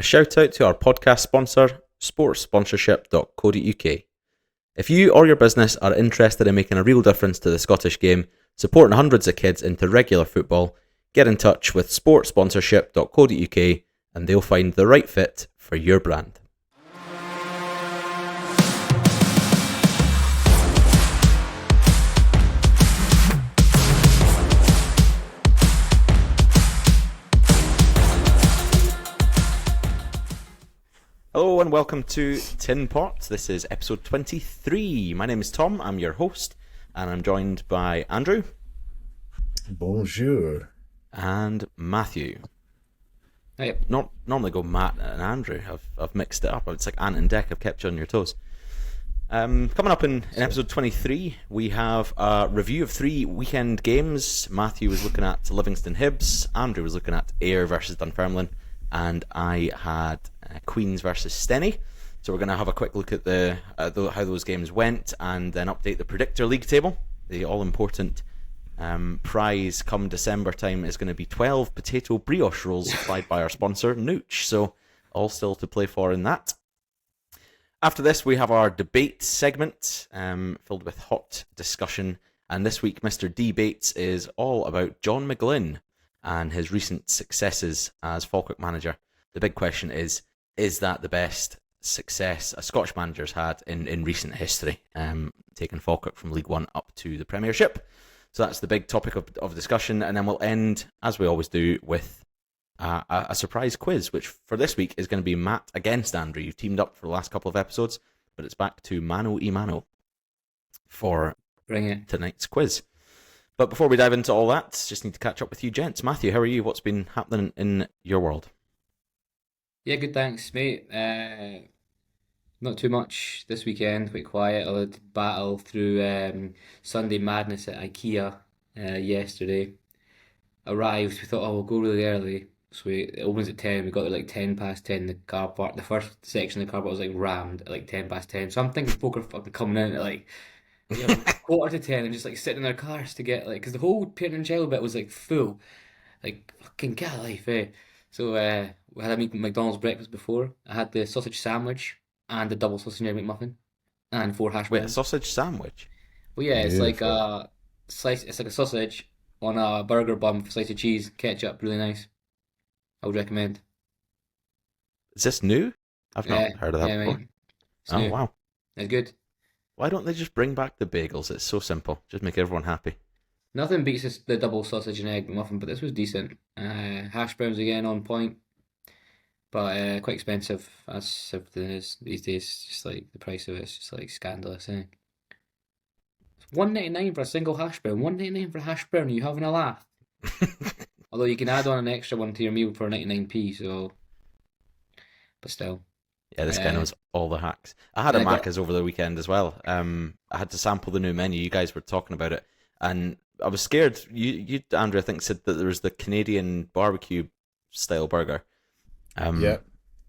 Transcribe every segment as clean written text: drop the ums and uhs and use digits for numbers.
A shout out to our podcast sponsor, sportsponsorship.co.uk. If you or your business are interested in making a real difference to the Scottish game, supporting hundreds of kids into regular football, get in touch with sportsponsorship.co.uk and they'll find the right fit for your brand. Hello and welcome to Tinpot. This is episode 23. My name is Tom, I'm your host, and I'm joined by Andrew. Bonjour. And Matthew. Hey. Normally go Matt and Andrew. I've mixed it up. It's like Ant and Dec. I've kept you on your toes. Coming up in episode 23, we have a review of 3 weekend games. Matthew was looking at Livingston Hibs, Andrew was looking at Ayr versus Dunfermline, and I had Queens versus Stenny. So we're going to have a quick look at how those games went and then update the Predictor League table. The all-important prize come December time is going to be 12 potato brioche rolls supplied by our sponsor, Nooch. So all still to play for in that. After this, we have our debate segment filled with hot discussion. And this week, Mr. D. Bates is all about John McGlynn and his recent successes as Falkirk manager. The big question is that the best success a Scottish manager's had in recent history, taking Falkirk from League One up to the Premiership? So that's the big topic of discussion, and then we'll end, as we always do, with a surprise quiz, which for this week is going to be Matt against Andrew. You've teamed up for the last couple of episodes, but it's back to mano y mano for tonight's quiz. But before we dive into all that, just need to catch up with you gents. Matthew, how are you? What's been happening in your world? Yeah, good, thanks, mate. Not too much this weekend, quite quiet. I had to battle through Sunday madness at IKEA yesterday. Arrived, we thought, we'll go really early. So it opens at 10, we got there like 10 past 10 in the car park. The first section of the car park was like rammed at like 10 past 10. So I'm thinking folk are fucking coming in at like quarter to 10 and just like sitting in their cars to get like, because the whole parent and child bit was like full. Like, fucking get a life, eh? So we had a McDonald's breakfast before. I had the sausage sandwich and the double sausage and egg McMuffin and 4 hash browns. Wait, a sausage sandwich? Well, yeah, it's like a slice. It's like a sausage on a burger bun with a slice of cheese, ketchup, really nice. I would recommend. Is this new? I've not heard of that before. Mate. Oh, new. wow. It's good. Why don't they just bring back the bagels? It's so simple. Just make everyone happy. Nothing beats the double sausage and egg McMuffin, but this was decent. Hash browns again on point, but quite expensive as everything is these days. Just like the price of it's just like scandalous, eh? It's $1.99 for a single hash brown. $1.99 for a hash brown. Are you having a laugh? Although you can add on an extra one to your meal for 99p. So, but still. Yeah, this guy knows all the hacks. I had a Macca's over the weekend as well. I had to sample the new menu. You guys were talking about it, and I was scared. You Andrew, I think, said that there was the Canadian barbecue style burger. Yeah.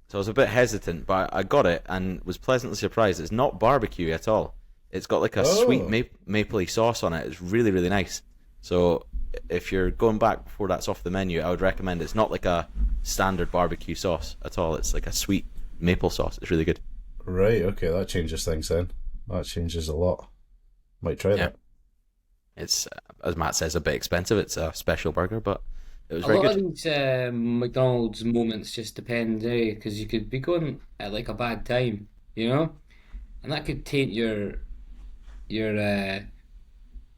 So I was a bit hesitant, but I got it and was pleasantly surprised. It's not barbecue at all. It's got like a sweet mapley sauce on it. It's really, really nice. So if you're going back before that's off the menu, I would recommend it's not like a standard barbecue sauce at all. It's like a sweet maple sauce. It's really good. Right, okay, that changes things then. That changes a lot. Might try that. It's, as Matt says, a bit expensive. It's a special burger, but it was very good. A lot of these McDonald's moments just depend, eh? Because you could be going at like a bad time, you know? And that could taint your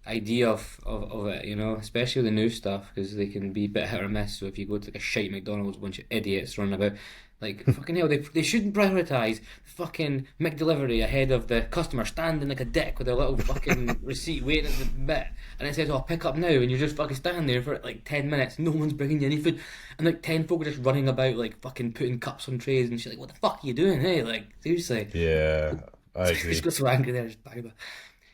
idea of it, you know, especially with the new stuff, because they can be a bit hit or miss. So if you go to like a shite McDonald's, a bunch of idiots running about, like fucking hell, they shouldn't prioritise fucking McDelivery ahead of the customer standing like a dick with their little fucking receipt waiting at the bit, and it says, "Oh, pick up now," and you're just fucking standing there for like 10 minutes, no one's bringing you any food, and like 10 folk are just running about like fucking putting cups on trays and shit. Like, what the fuck are you doing? Hey, like seriously. Yeah, I agree. Just got so angry there, just bang it.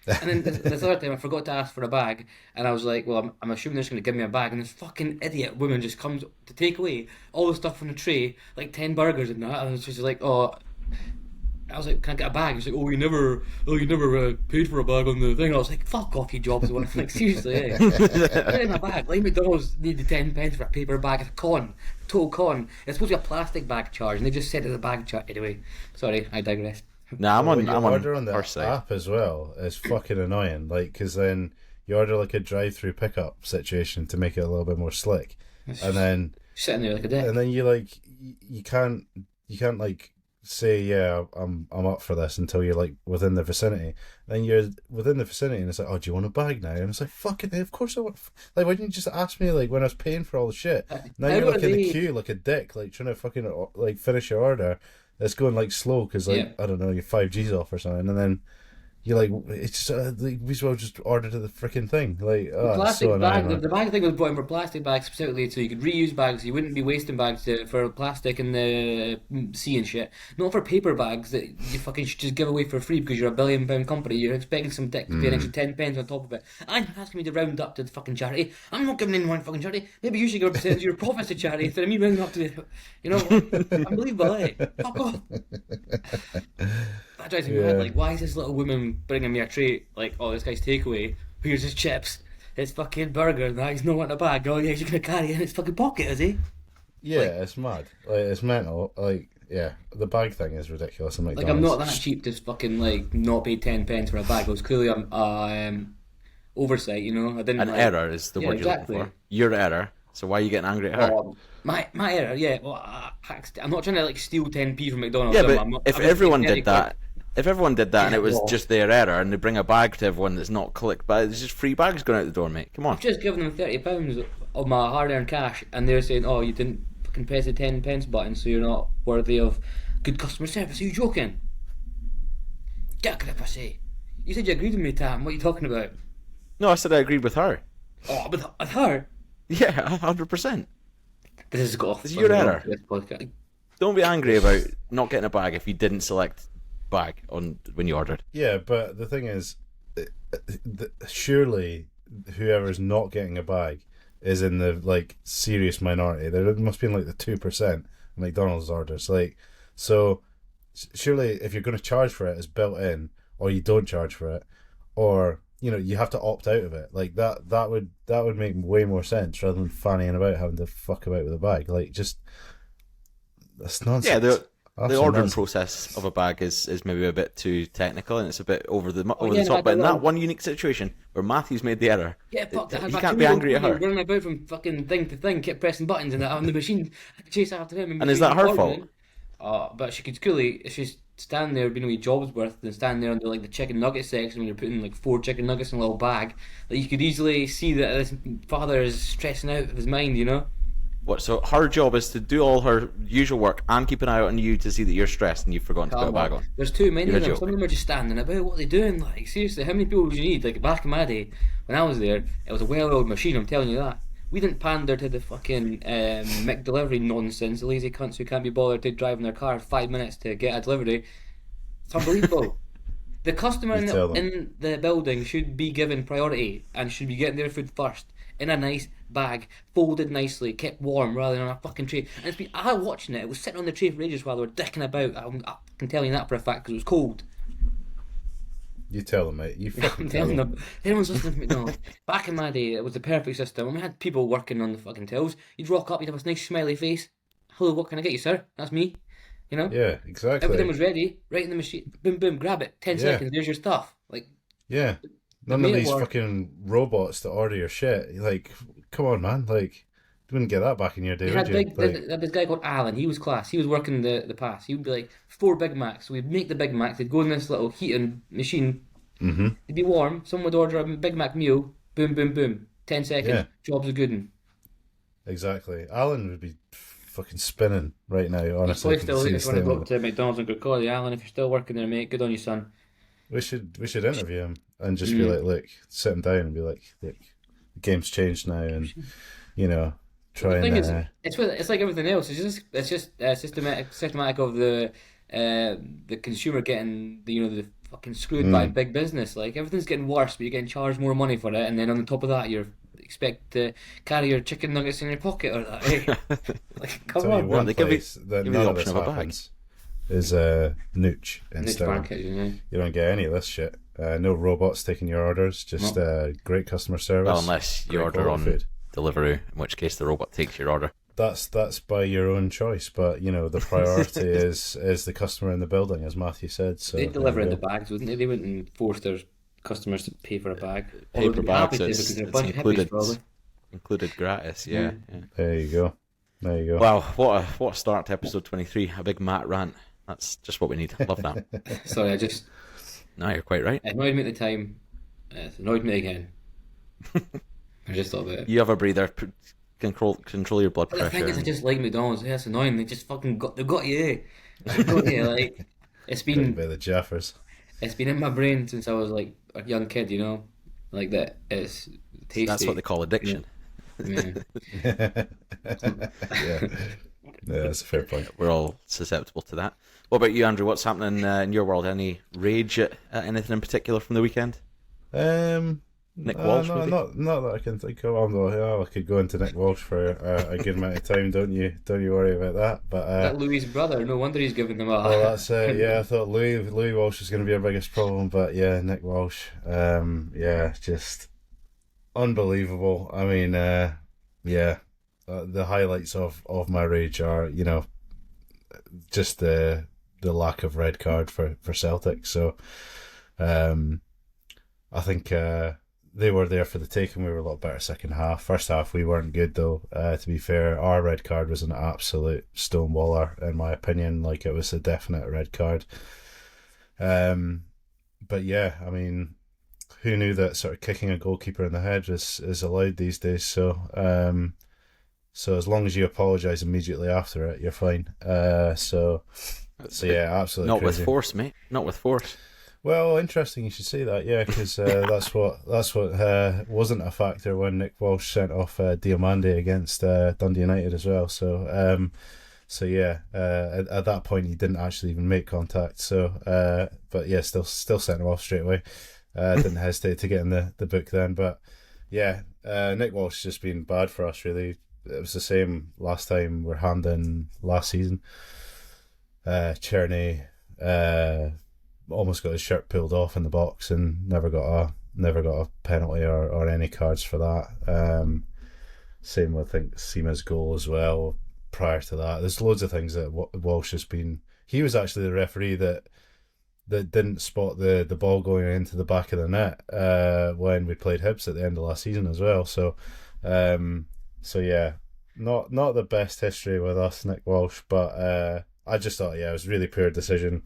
And then the third time I forgot to ask for a bag, and I was like, well, I'm assuming they're just going to give me a bag, and this fucking idiot woman just comes to take away all the stuff from the tray, like 10 burgers and that, and it's just like, oh, I was like, can I get a bag? He's like, you never paid for a bag on the thing. I was like, fuck off, you jobs. Like, seriously, eh? Get in a bag. Like McDonald's needed 10 pence for a paper bag. It's a con. Total con. It's supposed to be a plastic bag charge, and they just said it's a bag charge. Anyway, sorry, I digress. I'm order on the app as well is fucking annoying. Like, because then you order like a drive-through pickup situation to make it a little bit more slick, and then sitting there like a dick. And then you can't like say I'm up for this until you're like within the vicinity. Then you're within the vicinity, and it's like, oh, do you want a bag now? And it's like, fucking, of course I want. Like, why didn't you just ask me like when I was paying for all the shit? Now you're like in the queue like a dick, like trying to fucking like finish your order. It's going like slow because like I don't know, you're 5G's off or something, and then you're like, it's like, we as well just order to the freaking thing. Like, plastic so bag. annoying, The bag thing was brought in for plastic bags specifically, so you could reuse bags. You wouldn't be wasting bags for plastic in the sea and shit. Not for paper bags that you fucking should just give away for free because you're a £1 billion company. You're expecting some dick to pay an extra 10 pence on top of it. I'm asking me to round up to the fucking charity. I'm not giving anyone fucking charity. Maybe you should give a percentage of your profits to charity instead of me rounding up to the, unbelievable, eh? Fuck off. That drives me mad. Like, why is this little woman bringing me a tray? Like, oh, this guy's takeaway. Here's his chips. His fucking burger. Now he's not wanting a bag. Oh yeah, he's gonna carry it in his fucking pocket, is he? Yeah, like, it's mad. Like, it's mental. Like, yeah, the bag thing is ridiculous. Like, I'm not that cheap to fucking like not pay 10 pence for a bag. It was clearly oversight. I didn't. An error is the word you're looking for. Your error. So why are you getting angry at her? My error. Yeah. Well, I'm not trying to like steal 10p from McDonald's. Yeah, but if everyone did that. If everyone did that and it was just their error and they bring a bag to everyone that's not clicked, but there's just free bags going out the door, mate. Come on. I've just given them £30 of my hard-earned cash and they're saying, oh, you didn't fucking press the 10 pence button so you're not worthy of good customer service. Are you joking? Get a grip, I say. You said you agreed with me, Tam. What are you talking about? No, I said I agreed with her. Oh, with her? Yeah, 100%. This is golf. It's your error. Don't be angry about not getting a bag if you didn't select bag on when you ordered. Yeah, but the thing is, surely whoever's not getting a bag is in the like serious minority. There must be in like the 2% of McDonald's orders. Like, so surely if you're going to charge for it, it's built in, or you don't charge for it, or you have to opt out of it. Like that would make way more sense rather than fannying about having to fuck about with a bag. Like, just that's nonsense. Yeah, the ordering process of a bag is maybe a bit too technical and it's a bit over the top. But in that one unique situation where Matthew's made the error, fuck that. You can't be angry at her. Running about from fucking thing to thing, kept pressing buttons and that on the machine. I had to chase after him. And is that her fault? But she could clearly, if she's standing there being a wee job's worth and standing there under like the chicken nugget section when you're putting like 4 chicken nuggets in a little bag, like you could easily see that this father is stressing out of his mind, What? So her job is to do all her usual work and keep an eye out on you to see that you're stressed and you've forgotten to put a bag on. There's too many of them. Some of them are just standing about. What are they doing? Like, seriously, how many people do you need? Like, back in my day, when I was there, it was a well-oiled machine, I'm telling you that. We didn't pander to the fucking McDelivery nonsense, the lazy cunts who can't be bothered to drive in their car 5 minutes to get a delivery. It's unbelievable. The customer in the building should be given priority and should be getting their food first in a nice bag, folded nicely, kept warm rather than on a fucking tray. And I watching it. It was sitting on the tray for ages while they were dicking about. I can tell you that for a fact because it was cold. You tell them, mate. You fucking I'm telling them. Everyone's listening to me. No, back in my day, it was the perfect system. When we had people working on the fucking tills, you'd rock up, you'd have a nice smiley face. Hello, what can I get you, sir? That's me. Yeah, exactly. Everything was ready, right in the machine. Boom, boom, grab it. 10 seconds. There's your stuff. Like, yeah. None of these fucking robots to order your shit. Like, come on, man. Like, you wouldn't get that back in your day, would you? This guy called Alan. He was class. He was working the pass. He would be like 4 Big Macs. So we'd make the Big Macs. They'd go in this little heating machine. Mm-hmm. They'd be warm. Someone would order a Big Mac meal. Boom, boom, boom. 10 seconds. Yeah. Job's a good one. Exactly. Alan would be fucking spinning right now, honestly. He's probably still going to go up to McDonald's and go, call you, Alan, if you're still working there, mate. Good on you, son. We should interview him and just be like, look, sit him down and be like, look, the game's changed now, and try and. It's like everything else. It's just systematic of the consumer getting the fucking screwed by big business. Like, everything's getting worse, but you're getting charged more money for it, and then on the top of that, you're expect to carry your chicken nuggets in your pocket or that. Hey? Like, come on, man. They give you the option of a bag. Nooch in Niche Sterling. packaging, yeah. You don't get any of this shit. No robots taking your orders, just great customer service. Well, unless you great order quality on food. Deliveroo, in which case the robot takes your order. That's by your own choice, but the priority is the customer in the building, as Matthew said. So They'd deliver in the bags, wouldn't they? They wouldn't force their customers to pay for a bag. Paper Although they'd be bags, happy to, it's because they're a bunch of hippies, probably. included gratis. Yeah. There you go. Wow, what a start to episode 23. A big Matt rant. That's just what we need. Love that. Sorry, No, you're quite right. it annoyed me at the time. It's annoyed me again. I just thought about it. You have a breather. Control your blood But the pressure. thing is, I just like McDonald's. Yeah, it's annoying. They just fucking they've got you. They've got you. Like, it's Bitten been by the Jaffers. in my brain since I was like a young kid. Like that. It's tasty. That's what they call addiction. Yeah. Yeah, that's a fair point. We're all susceptible to that. What about you, Andrew? What's happening in your world? Any rage at anything in particular from the weekend? Nick Walsh, no, maybe? not that I can think of. I could go into Nick Walsh for a good amount of time. Don't you worry about that. But That Louis' brother. No wonder he's giving them a. well, that's it. Yeah, I thought Louis Walsh was going to be our biggest problem, but yeah, Nick Walsh. Just unbelievable. I mean, the highlights of my rage are just the lack of red card for Celtic. So, I think they were there for the taking. We were a lot better second half. First half we weren't good though. To be fair, our red card was an absolute stonewaller in my opinion. Like, it was a definite red card. But yeah, I mean, who knew that sort of kicking a goalkeeper in the head is allowed these days? So as long as you apologise immediately after it, you're fine. So yeah, absolutely Not crazy. with force, mate. Not with force. Well, interesting you should say that, yeah, because that's what wasn't a factor when Nick Walsh sent off Diomande against Dundee United as well. So yeah, at that point he didn't actually even make contact. So but yeah, still sent him off straight away. Didn't hesitate to get in the book then. But yeah, Nick Walsh has just been bad for us really. It was the same last time we're handing last season. Czerny almost got his shirt pulled off in the box and never got a penalty or any cards for that. Same with, I think, Seema's goal as well. Prior to that, there's loads of things that Walsh has been. He was actually the referee that didn't spot the ball going into the back of the net when we played Hibs at the end of last season as well. So yeah, not the best history with us, Nick Walsh, but I just thought, yeah, it was a really poor decision.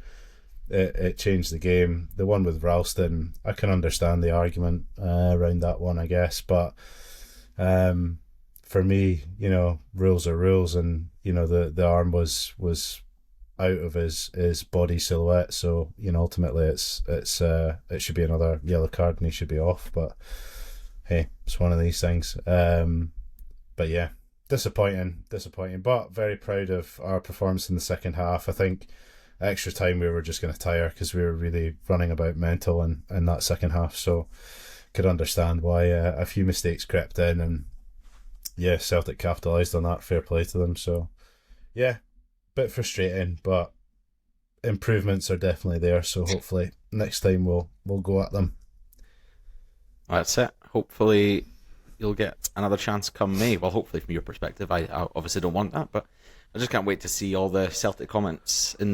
It changed the game. The one with Ralston, I can understand the argument around that one, I guess, but for me, rules are rules, and the arm was out of his body silhouette, so ultimately it should be another yellow card and he should be off. But hey, it's one of these things. But yeah, disappointing, but very proud of our performance in the second half. I think extra time we were just going to tire because we were really running about mental in that second half, so could understand why a few mistakes crept in, and yeah, Celtic capitalised on that. Fair play to them. So yeah, bit frustrating, but improvements are definitely there, so hopefully next time we'll go at them. That's it. Hopefully you'll get another chance come May. Well, hopefully from your perspective. I obviously don't want that, but I just can't wait to see all the Celtic comments on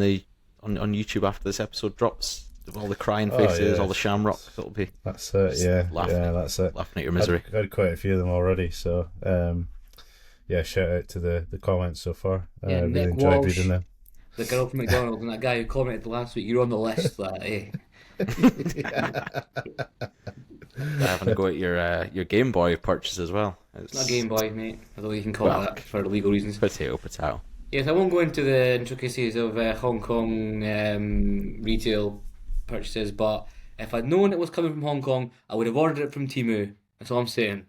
YouTube after this episode drops. All the crying faces, all the shamrocks. It'll be. That's it. Yeah, that's it. Laughing at your misery. I've had quite a few of them already. So yeah, shout out to the comments so far. I really Nick enjoyed Walsh, reading them. the girl from McDonald's, and that guy who commented last week. You're on the list, that eh? Having to go at your Game Boy purchase as well. It's not Game Boy, mate. Although you can call it that for legal reasons. Potato. Yes, I won't go into the intricacies of Hong Kong retail purchases, but if I'd known it was coming from Hong Kong, I would have ordered it from Temu. That's all I'm saying.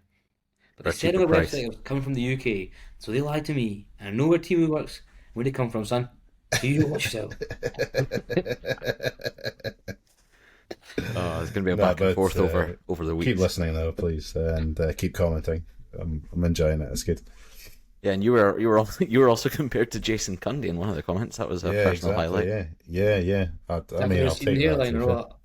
But they said on the website it was coming from the UK, so they lied to me. And I know where Temu works. Where'd it come from, son? So you watch yourself. There's going to be a back and forth over the week. Keep listening though, please, and keep commenting. I'm enjoying it. It's good. Yeah, and you were also compared to Jason Cundy in one of the comments. That was a Yeah, personal exactly. highlight. Yeah. I mean, I've I'll seen the take that to hairline be or fair. what?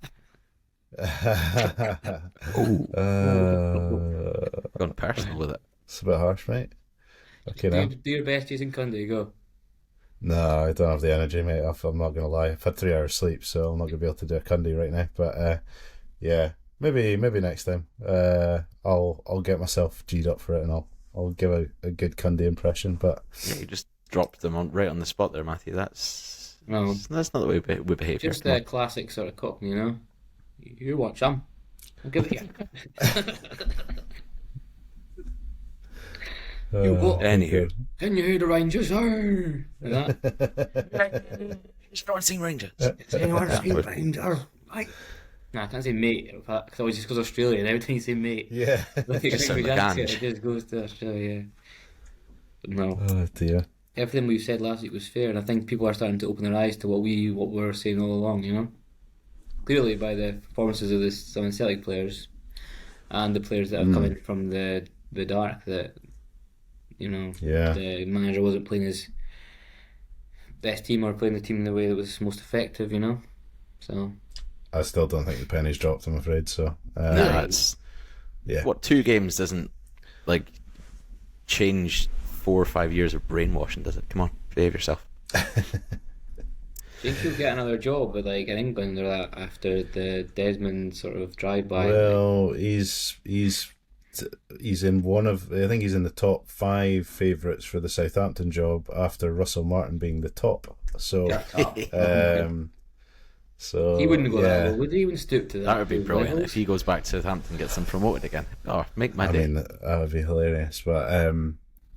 Oh, uh, gone personal with it. it's a bit harsh, mate. Okay, Do, now. do your best, Jason Cundy. Go. No, I don't have the energy, mate. I'm not gonna lie. I've had 3 hours sleep, so I'm not gonna be able to do a Cundy right now. But yeah, maybe next time. I'll get myself G'd up for it, and I'll give a good Cundy impression. But Yeah, you just dropped them right on the spot there, Matthew. No, That's not the way we behave here. just Come a on. classic sort of Cockney, you know. You watch him. I'll give it you. You what? Anywho. Can you hear the Rangers? Oh, like that. It's not seen Rangers. Anyone see Rangers? Mate. No, I can't say mate. Because I was just because Australia. Every time you say mate, yeah. look at Just sound English like accent, Ange. it just goes to Australia. But no, Oh dear. everything we said last week was fair, and I think people are starting to open their eyes to what we're saying all along. You know, clearly by the performances of some Celtic players and the players that have come in from the dark, that Yeah. the manager wasn't playing his best team or playing the team in the way that was most effective. You know, so. I still don't think the penny's dropped, I'm afraid. So No, it's yeah. what 2 games doesn't like change 4 or 5 years of brainwashing, does it? Come on, behave yourself. Do you think he'll get another job with like in England or that after the Desmond sort of drive-by? Well, he's in one of, I think he's in the top 5 favourites for the Southampton job after Russell Martin being the top. So so he wouldn't go that yeah. low, would he? He wouldn't stoop to that. That would be those brilliant levels. if he goes back to Southampton and gets them promoted again. Oh, make my I day. mean, that would be hilarious. But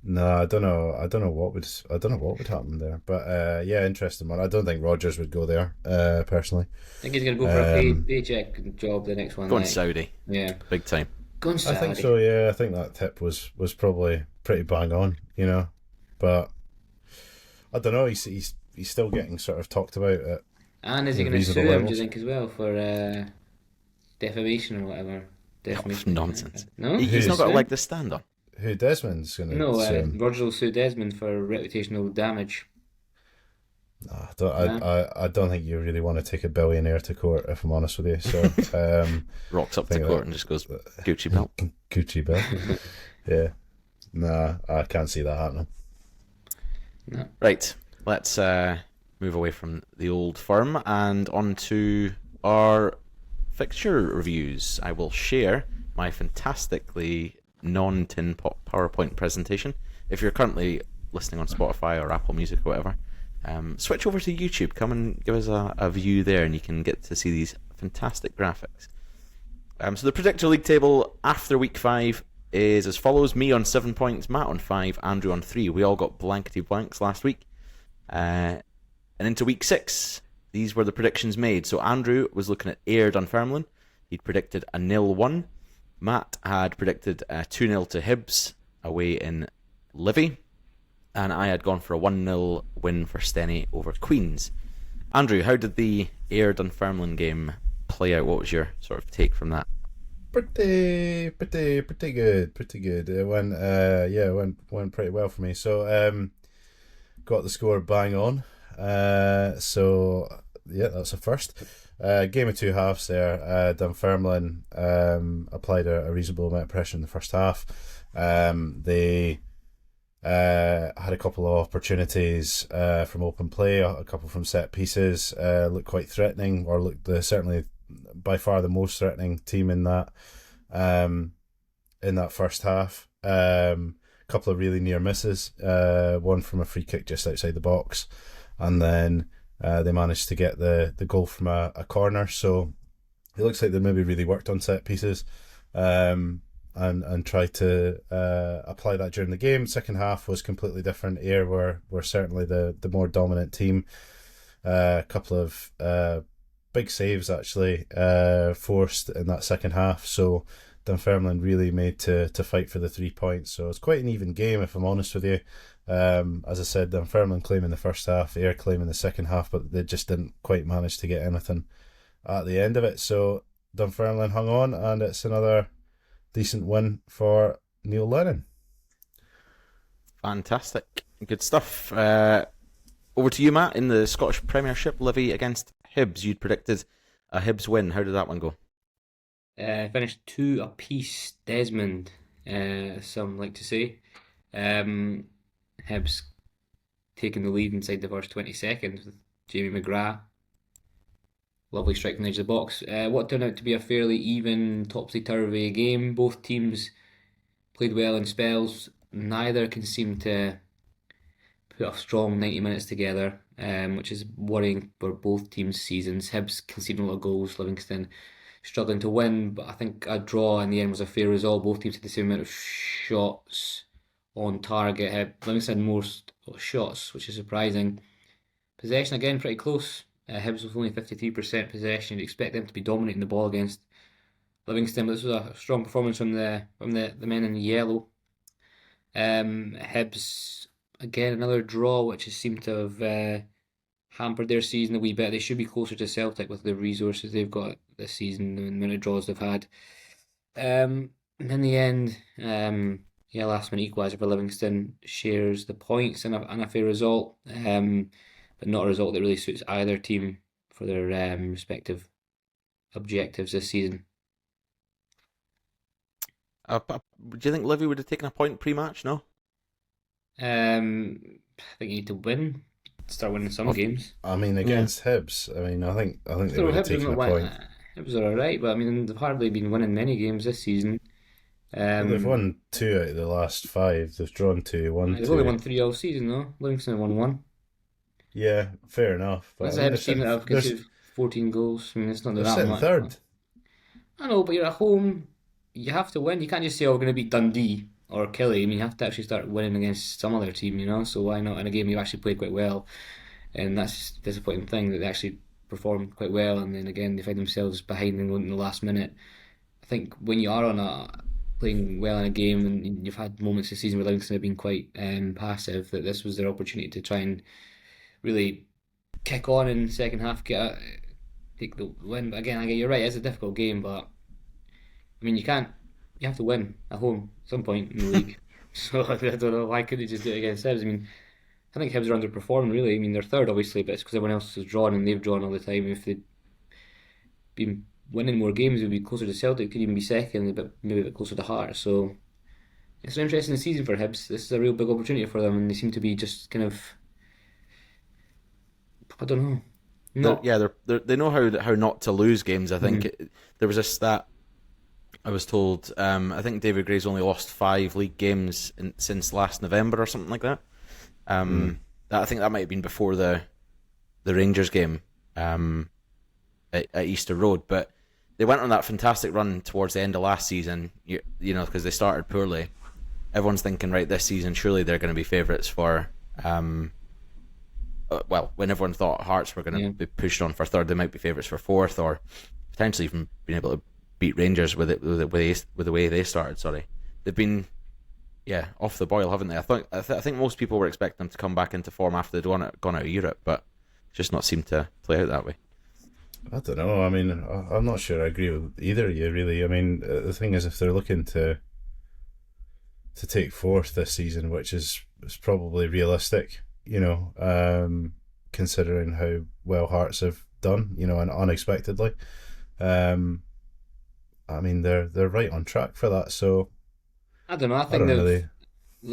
no, I don't know what would happen there. But yeah, interesting one. I don't think Rodgers would go there, personally. I think he's going to go for a paycheck job the next one. Going like. Saudi, Yeah, big time. going I Saudi. think so. Yeah, I think that tip was probably pretty bang on. But I don't know. He's still getting sort of talked about at And is he in going to sue reasonable him, do you levels. think, as well, for defamation or whatever? Defamation. Nonsense. No? He's not got a Sue? leg to stand on. Who Desmond's going to No, sue him. Roger will sue Desmond for reputational damage. No, I don't think you really want to take a billionaire to court, if I'm honest with you. So Rocks up to think court that- and just goes, Gucci belt. Gucci belt. Yeah. Nah, I can't see that happening. No. Right, let's move away from the old firm and on to our fixture reviews. I will share my fantastically non-Tinpot PowerPoint presentation. If you're currently listening on Spotify or Apple Music or whatever, switch over to YouTube. Come and give us a view there, and you can get to see these fantastic graphics. So the predictor league table after week 5 is as follows: me on 7 points, Matt on 5, Andrew on 3. We all got blankety blanks last week. And into week 6, these were the predictions made. So Andrew was looking at Ayr Dunfermline. He'd predicted a 0-1. Matt had predicted a 2-0 to Hibs away in Livi. And I had gone for a 1-0 win for Stenny over Queens. Andrew, how did the Ayr Dunfermline game play out? What was your sort of take from that? Pretty good. It went pretty well for me. So got the score bang on. So yeah, that's a first. Game of 2 halves there. Dunfermline applied a reasonable amount of pressure in the first half. They had a couple of opportunities from open play, a couple from set pieces. Looked quite threatening, or looked certainly by far the most threatening team in that first half. Couple of really near misses. One from a free kick just outside the box, and then they managed to get the goal from a corner. So it looks like they maybe really worked on set pieces. And try to apply that during the game. Second half was completely different. Ayr were certainly the more dominant team. A couple of big saves actually forced in that second half. So Dunfermline really made to fight for the 3 points. So it's quite an even game, if I'm honest with you. As I said, Dunfermline claiming the first half, Ayr claiming the second half, but they just didn't quite manage to get anything at the end of it. So Dunfermline hung on, and it's another decent win for Neil Lennon. Fantastic. Good stuff. Over to you, Matt, in the Scottish Premiership, Livi against Hibs. You'd predicted a Hibs win. How did that one go? Finished 2 apiece, Desmond, some like to say. Hibs taking the lead inside the first 20 seconds with Jamie McGrath. Lovely strike from the edge of the box. What turned out to be a fairly even, topsy-turvy game. Both teams played well in spells. Neither can seem to put a strong 90 minutes together, which is worrying for both teams' seasons. Hibs conceding a lot of goals, Livingston struggling to win, but I think a draw in the end was a fair result. Both teams had the same amount of shots on target. Livingston had more shots, which is surprising. Possession again pretty close. Hibs with only 53% possession. You'd expect them to be dominating the ball against Livingston, but this was a strong performance from the men in yellow. Hibs again another draw, which has seemed to have hampered their season a wee bit. They should be closer to Celtic with the resources they've got this season and the amount of draws they've had. In the end, last minute equaliser for Livingston shares the points and a fair result, but not a result that really suits either team for their respective objectives this season. Do you think Livi would have taken a point pre-match? No? I think you need to win. Start winning some games. I mean, against Hibs, I think they would have taken a point. Hibs are alright, but I mean, they've hardly been winning many games this season. They've won 2 out of the last 5. They've drawn 2, won 2. They've only won 3 all season, though. Livingston won 1. Yeah, fair enough. That's a Hibs team that have conceded 14 goals. I mean, it's not that sitting much. third. I know, but you're at home. You have to win. You can't just say, "Oh, we're going to beat Dundee or Killie." I mean, you have to actually start winning against some other team, you know. So why not in a game you actually played quite well? And that's just a disappointing thing that they actually performed quite well, and then again they find themselves behind and going in the last minute. I think when you are playing well in a game, and you've had moments this season where Livingston have been quite passive, that this was their opportunity to try and really kick on in the second half, take the win. But again, you're right, it's a difficult game, but I mean, you have to win at home at some point in the league. So I don't know, why couldn't they just do it against Hibs? I mean, I think Hibs are underperforming, really. I mean, they're third, obviously, but it's because everyone else has drawn and they've drawn all the time. If they'd been winning more games, they'd be closer to Celtic, could even be second, but maybe a bit closer to Hearts. So it's an interesting season for Hibs. This is a real big opportunity for them, and they seem to be just kind of, I don't know. They know how not to lose games. I think there was a stat I was told. I think David Gray's only lost 5 league games since last November or something like that. I think that might have been before the Rangers game at Easter Road, but they went on that fantastic run towards the end of last season. You know, because they started poorly. Everyone's thinking, right, this season surely they're going to be favourites for. When everyone thought Hearts were going to be pushed on for third, they might be favourites for fourth, or potentially even being able to beat Rangers with the way they started. Sorry, they've been off the boil, haven't they? I think most people were expecting them to come back into form after they'd gone out of Europe, but it's just not seemed to play out that way. I don't know. I mean, I'm not sure I agree with either of you, really. I mean, the thing is, if they're looking to take fourth this season, which is probably realistic, you know, considering how well Hearts have done, you know, and unexpectedly, I mean, they're right on track for that. So I don't know. I think they've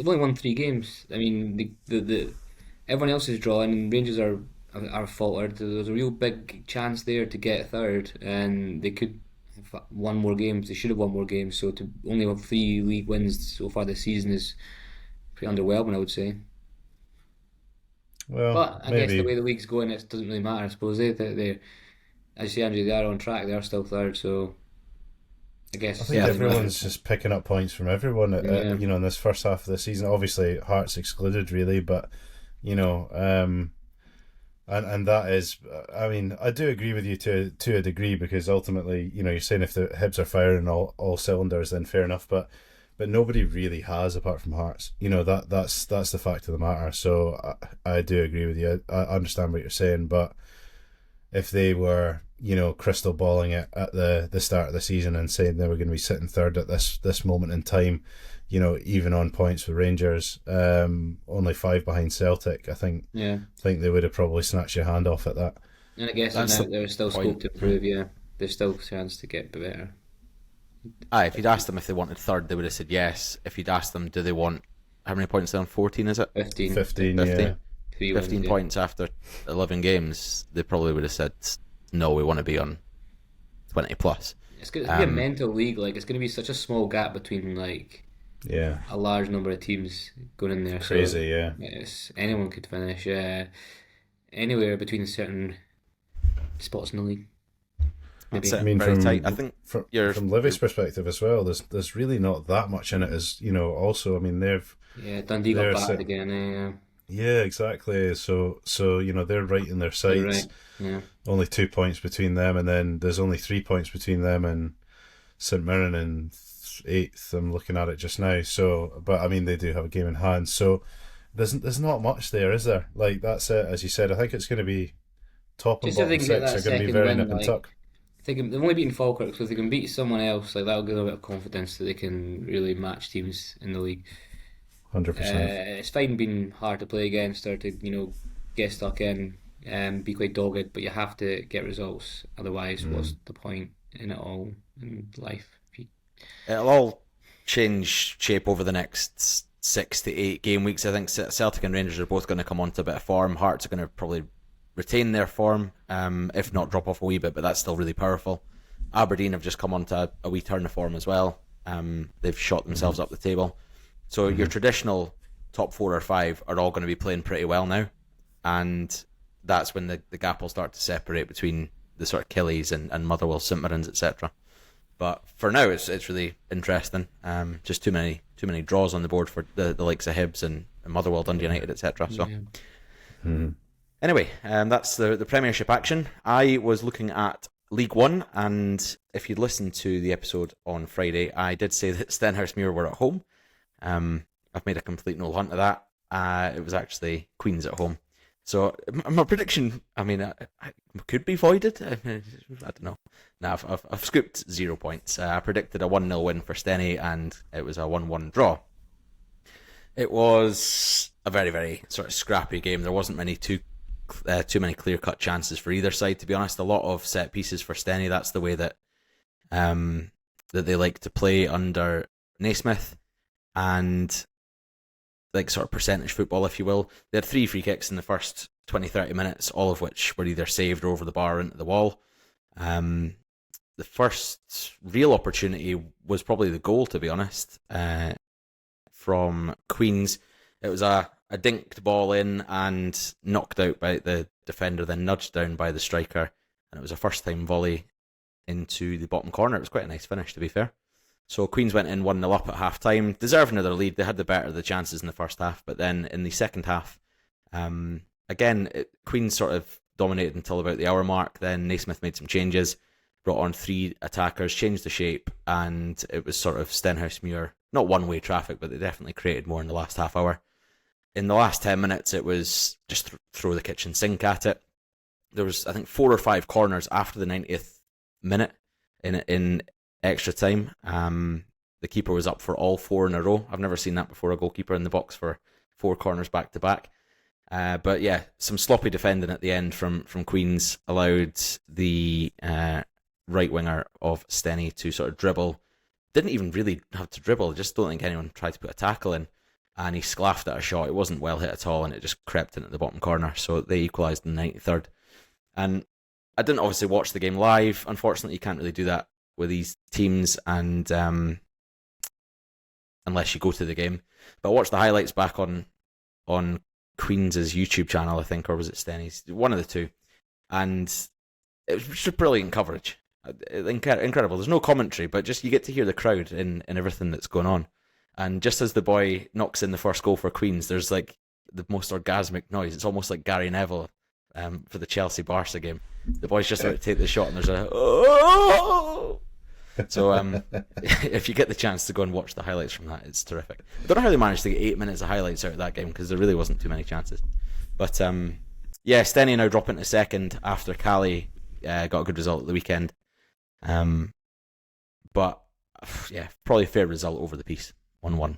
only won 3 games. I mean, the everyone else is drawing, and Rangers are faltered. There's a real big chance there to get third, and they could have won more games. They should have won more games. So to only have 3 league wins so far this season is pretty underwhelming, I would say. Well, but I guess the way the league's going, it doesn't really matter. I suppose they as you say, Andrew, they are on track. They are still third, so I guess. I think everyone's just picking up points from everyone, you know, in this first half of the season. Obviously, Hearts excluded, really, but you know, and that is, I mean, I do agree with you to a degree, because ultimately, you know, you're saying if the Hibs are firing all cylinders, then fair enough, but nobody really has apart from Hearts. You know, that's the fact of the matter. So I do agree with you. I understand what you're saying, but if they were crystal balling it at the start of the season and saying they were going to be sitting third at this moment in time, even on points with Rangers, only 5 behind Celtic. I think they would have probably snatched your hand off at that. And I guess there's still scope to improve. Yeah, there's still a chance to get better. If you'd asked them if they wanted third, they would have said yes. If you'd asked them, do they want, how many points are they on? 14, is it? 15. 15, 15. yeah. 15 points after 11 games, they probably would have said, no, we want to be on 20 plus. It's going to be a mental league. Like, it's going to be such a small gap between, like, a large number of teams going in there. Crazy, so, anyone could finish anywhere between certain spots in the league. Maybe. I mean, tight. I think from Livi's perspective as well, there's really not that much in it. As also, I mean, Dundee got battered again. Yeah, exactly. So they're right in their sights. Right. Yeah. Only 2 points between them, and then there's only 3 points between them and St Mirren in 8th. I'm looking at it just now. So, but I mean, they do have a game in hand. So there's not much there, is there? Like, that's it. As you said, I think it's going to be top and bottom 6 are going to be very nip and tuck. They've only beaten Falkirk, so if they can beat someone else, like, that'll give them a bit of confidence that they can really match teams in the league. 100%. It's fine being hard to play against or to get stuck in and be quite dogged, but you have to get results. Otherwise, what's the point in it all in life? It'll all change shape over the next 6 to 8 game weeks. I think Celtic and Rangers are both going to come onto a bit of form. Hearts are going to probably retain their form, if not drop off a wee bit, but that's still really powerful. Aberdeen have just come onto a wee turn of form as well. They've shot themselves up the table. So your traditional top 4 or 5 are all going to be playing pretty well now, and that's when the gap will start to separate between the sort of Killies and Motherwell, St Mirren's, etc. But for now, it's really interesting. Just too many draws on the board for the likes of Hibs and Motherwell, Dundee United, etc. So. Anyway, that's the Premiership action. I was looking at League One, and if you'd listened to the episode on Friday, I did say that Stenhousemuir were at home. I've made a complete no hunt of that. It was actually Queens at home. So my prediction, I mean, I could be voided. I don't know. No, I've scooped 0 points. I predicted a 1-0 win for Stenny, and it was a 1-1 draw. It was a very, very sort of scrappy game. There wasn't too many clear-cut chances for either side, to be honest. A lot of set pieces for Stenny. That's the way that they like to play under Naismith, and like sort of percentage football, if you will. They had 3 free kicks in the first 20-30 minutes, all of which were either saved or over the bar or into the wall. The first real opportunity was probably the goal, to be honest, from Queens. It was a dinked ball in and knocked out by the defender, then nudged down by the striker, and it was a first-time volley into the bottom corner. It was quite a nice finish, to be fair. So Queens went in 1-0 up at half-time, deserving of their lead. They had the better of the chances in the first half, but then in the second half, Queens sort of dominated until about the hour mark. Then Naismith made some changes, brought on 3 attackers, changed the shape, and it was sort of Stenhousemuir, not one-way traffic, but they definitely created more in the last half hour. In the last 10 minutes, it was just throw the kitchen sink at it. There was, I think, 4 or 5 corners after the 90th minute in extra time. The keeper was up for all 4 in a row. I've never seen that before, a goalkeeper in the box for 4 corners back to back. But yeah, some sloppy defending at the end from Queens allowed the right winger of Stenny to sort of dribble. Didn't even really have to dribble. I just don't think anyone tried to put a tackle in. And he sclaffed at a shot. It wasn't well hit at all, and it just crept into the bottom corner. So they equalised in the 93rd. And I didn't obviously watch the game live. Unfortunately, you can't really do that with these teams, and unless you go to the game. But I watched the highlights back on Queens' YouTube channel, I think, or was it Stenny's? One of the two. And it was just brilliant coverage. Incredible. There's no commentary, but just you get to hear the crowd in everything that's going on. And just as the boy knocks in the first goal for Queens, there's like the most orgasmic noise. It's almost like Gary Neville for the Chelsea-Barca game. The boy's just about to take the shot, and there's a oh! So if you get the chance to go and watch the highlights from that, it's terrific. I don't know how they managed to get 8 minutes of highlights out of that game, because there really wasn't too many chances. But yeah, Stenny now drop into second after Cali got a good result at the weekend. But yeah, probably a fair result over the piece, 1-1.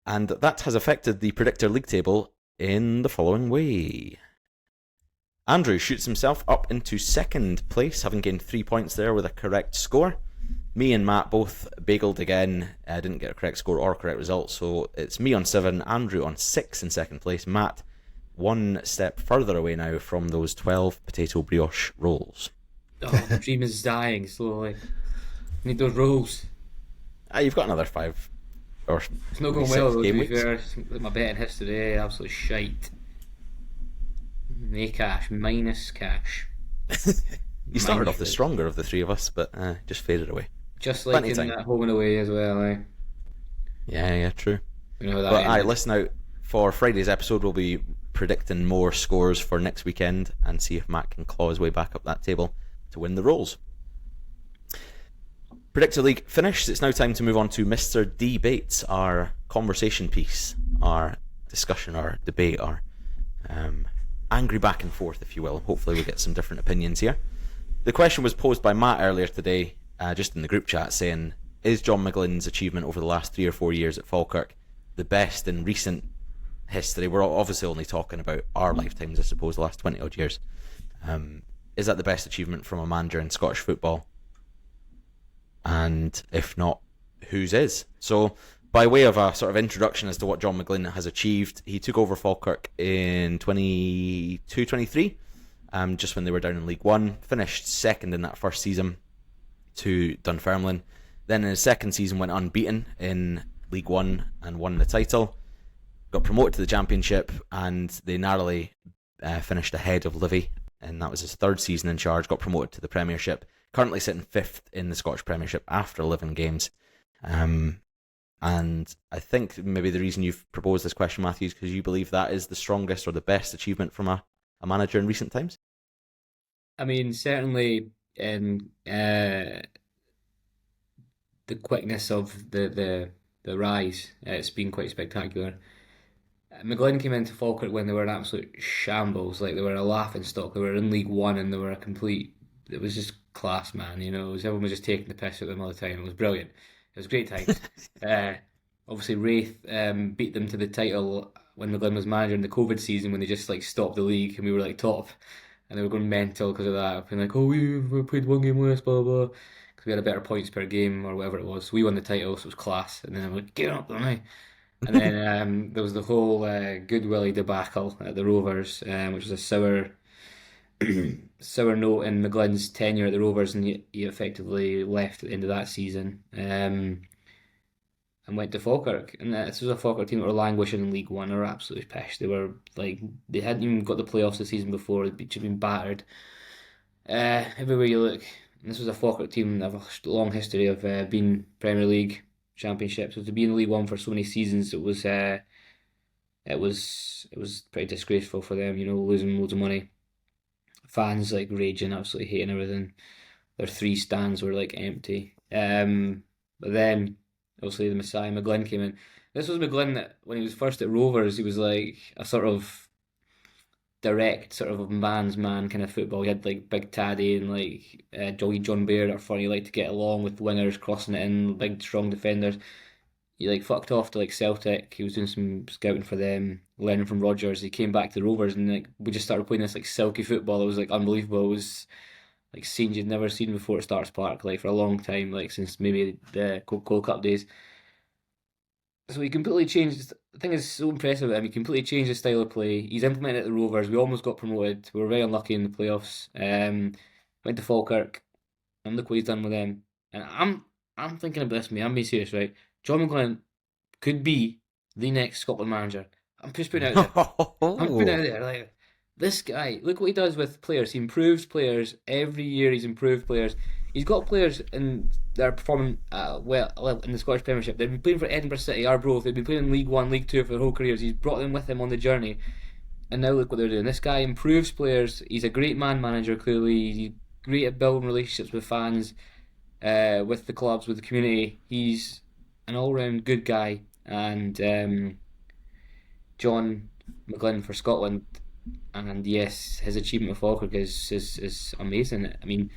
And that has affected the predictor league table in the following way. Andrew shoots himself up into second place, having gained 3 points there with a correct score. Me and Matt both bageled again. I didn't get a correct score or correct result, so it's me on 7, Andrew on 6 in second place. Matt, one step further away now from those 12 potato brioche rolls. Oh, the dream is dying slowly. Need those rolls. You've got another 5 or It's not going well though, to game be weeks. fair. My betting history, absolute shite. No cash, minus cash. You started off the Minus. stronger of the three of us, but just faded away. Just like Plenty in of time. that home and away as well, eh? Yeah, true. You know how that But ended. listen out for Friday's episode. We'll be predicting more scores for next weekend and see if Matt can claw his way back up that table to win the rolls. Predictor League finished. It's now time to move on to Mr. Debate, our conversation piece, our discussion, our debate, our angry back and forth, if you will. Hopefully we get some different opinions here. The question was posed by Matt earlier today, just in the group chat, saying, is John McGlynn's achievement over the last 3 or 4 years at Falkirk the best in recent history? We're obviously only talking about our lifetimes, I suppose, the last 20 odd years. Is that the best achievement from a manager in Scottish football? And if not, whose is? So, by way of a sort of introduction as to what John McGlynn has achieved, he took over Falkirk in 22-23, just when they were down in League One, finished second in that first season to Dunfermline. Then in his second season went unbeaten in League One and won the title, got promoted to the Championship, and they narrowly finished ahead of Livi, and that was his third season in charge, got promoted to the Premiership, currently sitting 5th in the Scottish Premiership after 11 games. And I think maybe the reason you've proposed this question, Matthew, is because you believe that is the strongest or the best achievement from a manager in recent times? I mean, certainly in the quickness of the rise, it's been quite spectacular. McGlynn came into Falkirk when they were an absolute shambles, like they were a laughing stock. They were in League One and they were a complete. It was just class, man. You know, everyone was just taking the piss at them all the time. It was brilliant. It was great times. Obviously, Wraith beat them to the title when McGlynn was manager in the COVID season when they just like stopped the league and we were like top, and they were going mental because of that. Being like, oh, we played one game less, blah blah, because we had a better points per game or whatever it was. So we won the title, so it was class. And then I'm like, get up, don't I? And then there was the whole Goodwillie debacle at the Rovers, which was a sour note in McGlynn's tenure at the Rovers, and he effectively left at the end of that season and went to Falkirk. And this was a Falkirk team that were languishing in League One. They were absolutely pissed. They were like, they hadn't even got the playoffs the season before. They'd just been battered everywhere you look. And this was a Falkirk team that have a long history of being Premier League, Championship. So to be in League One for so many seasons, it was pretty disgraceful for them. You know, losing loads of money. Fans like raging, absolutely hating everything. Their 3 stands were like empty. But then obviously the Messiah McGlynn came in. This was McGlynn that when he was first at Rovers, he was like a sort of direct, sort of man's man kind of football. He had like Big Taddy and like Doggy John Baird up front. He liked to get along with wingers, crossing it in, big strong defenders. He like fucked off to like Celtic. He was doing some scouting for them, learning from Rodgers. He came back to the Rovers and like we just started playing this like silky football. It was like unbelievable. It was like scenes you'd never seen before at Starks Park, like for a long time, like since maybe the Coca-Cola Cup days. So he completely changed. The thing is so impressive about him. He completely changed his style of play. He's implemented it at the Rovers. We almost got promoted. We were very unlucky in the playoffs. Went to Falkirk, and look what he's done with them. And I'm thinking about this, mate. I'm being serious, right? John McGlynn could be the next Scotland manager. I'm just putting it out there. I'm putting it out there. Like this guy, look what he does with players. He improves players every year. He's improved players. He's got players that are performing well in the Scottish Premiership. They've been playing for Edinburgh City, Arbroath. They've been playing in League One, League Two for their whole careers. He's brought them with him on the journey, and now look what they're doing. This guy improves players. He's a great man manager. Clearly, he's great at building relationships with fans, with the clubs, with the community. He's an all-round good guy, and John McGlynn for Scotland. And yes, his achievement with Falkirk is amazing. I mean,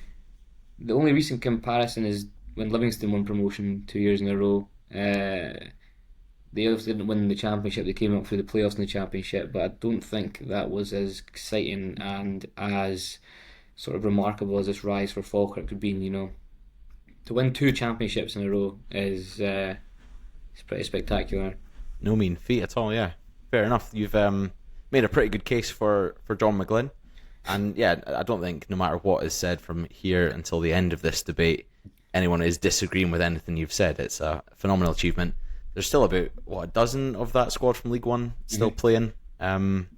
the only recent comparison is when Livingston won promotion 2 years in a row. They obviously didn't win the championship. They came up through the playoffs in the championship, but I don't think that was as exciting and as sort of remarkable as this rise for Falkirk could be. To win 2 championships in a row is it's pretty spectacular. No mean feat at all. Yeah, fair enough. You've made a pretty good case for John McGlynn, and yeah, I don't think no matter what is said from here until the end of this debate, anyone is disagreeing with anything you've said. It's a phenomenal achievement. There's still about a dozen of that squad from League One still playing. In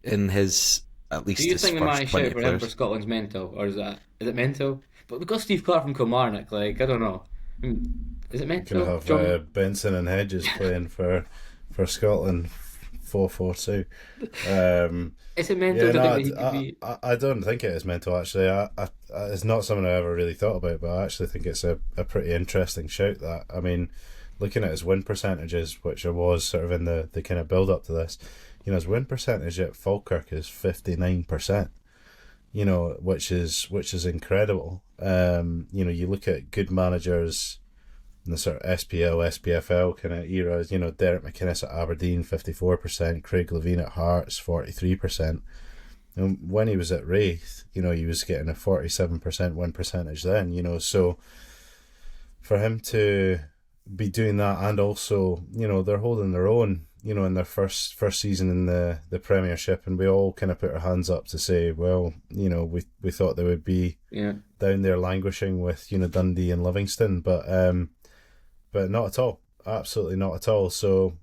his at least. Do you his think the first man 20 shout for him players. for Scotland's mental, or is it mental? But we've got Steve Clark from Kilmarnock. Like, I don't know. Is it mental? Gonna have John? Benson and Hedges playing for Scotland 4-4-2. Is it mental Yeah, to no, think that he could be? I don't think it is mental actually. It's not something I ever really thought about, but I actually think it's a pretty interesting shout. That I mean, looking at his win percentages, which I was sort of in the kind of build up to this, his win percentage at Falkirk is 59%. Which is incredible. You look at good managers in the sort of SPL, SPFL kind of eras. Derek McInnes at Aberdeen, 54%. Craig Levine at Hearts, 43%. And when he was at Wraith, he was getting a 47% win percentage then. So for him to be doing that, and also they're holding their own in their first season in the Premiership, and we all kind of put our hands up to say, well, we thought they would be down there languishing with Dundee and Livingston, but not at all, absolutely not at all. So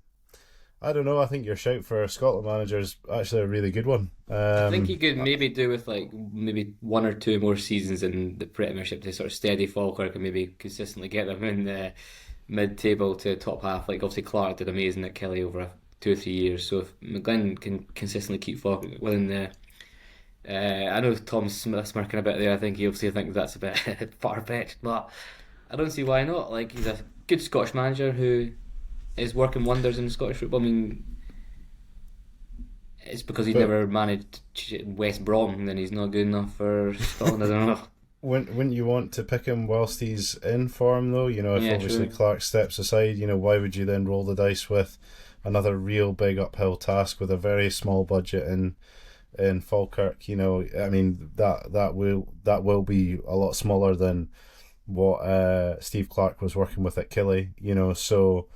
I don't know. I think your shout for Scotland manager is actually a really good one. I think he could maybe do with maybe 1 or 2 more seasons in the Premiership to sort of steady Falkirk and maybe consistently get them in the mid-table to top half. Like, obviously Clark did amazing at Kelly over 2 or 3 years, so if McGlynn can consistently keep Falkirk within the I know Tom's smirking a bit there. I think he obviously thinks that's a bit far-fetched, but I don't see why not. Like, he's a good Scottish manager who is working wonders in Scottish football. I mean, it's because he's never managed West Brom, then he's not good enough for Scotland. I don't know. Wouldn't you want to pick him whilst he's in form, though? If obviously true. Clark steps aside, why would you then roll the dice with another real big uphill task with a very small budget in Falkirk? I mean, that will be a lot smaller than what Steve Clark was working with at Killie. So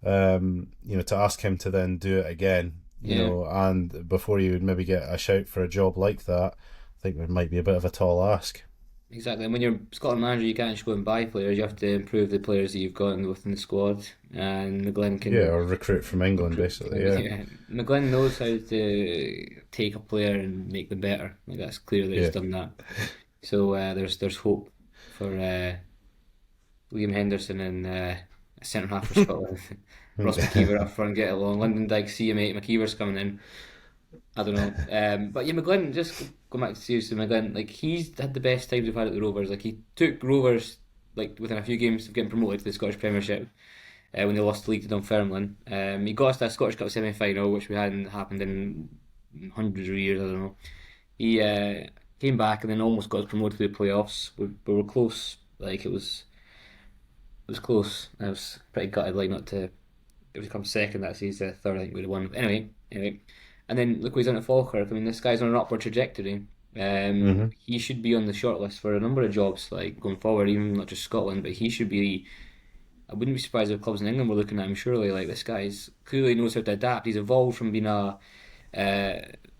to ask him to then do it again, and before you would maybe get a shout for a job like that, I think it might be a bit of a tall ask. Exactly, and when you're Scotland manager, you can't just go and buy players. You have to improve the players that you've got within the squad, and McGlynn can or recruit from England, basically. Yeah. McGlynn knows how to take a player and make them better. Like, that's clear that he's done that. So there's hope for Liam Henderson and a centre half for Scotland. Ross McKeever up front, get along. Lyndon Dykes, see you mate. McKeever's coming in. I don't know. But yeah, McGlynn, just going back to seriously, McGlynn, like, he's had the best times we've had at the Rovers. Like, he took Rovers, like, within a few games of getting promoted to the Scottish Premiership when they lost the league to Dunfermline. He got us to a Scottish Cup semi-final, which we hadn't happened in hundreds of years, I don't know. He came back and then almost got us promoted to the playoffs. We were close. Like, it was close. I was pretty gutted, like, not to become second that season. Third, I think we'd have won. Anyway. And then look what he's done at Falkirk. I mean, this guy's on an upward trajectory. He should be on the shortlist for a number of jobs, like, going forward, even not just Scotland, but he should be. I wouldn't be surprised if clubs in England were looking at him, surely. Like, this guy's clearly knows how to adapt. He's evolved from being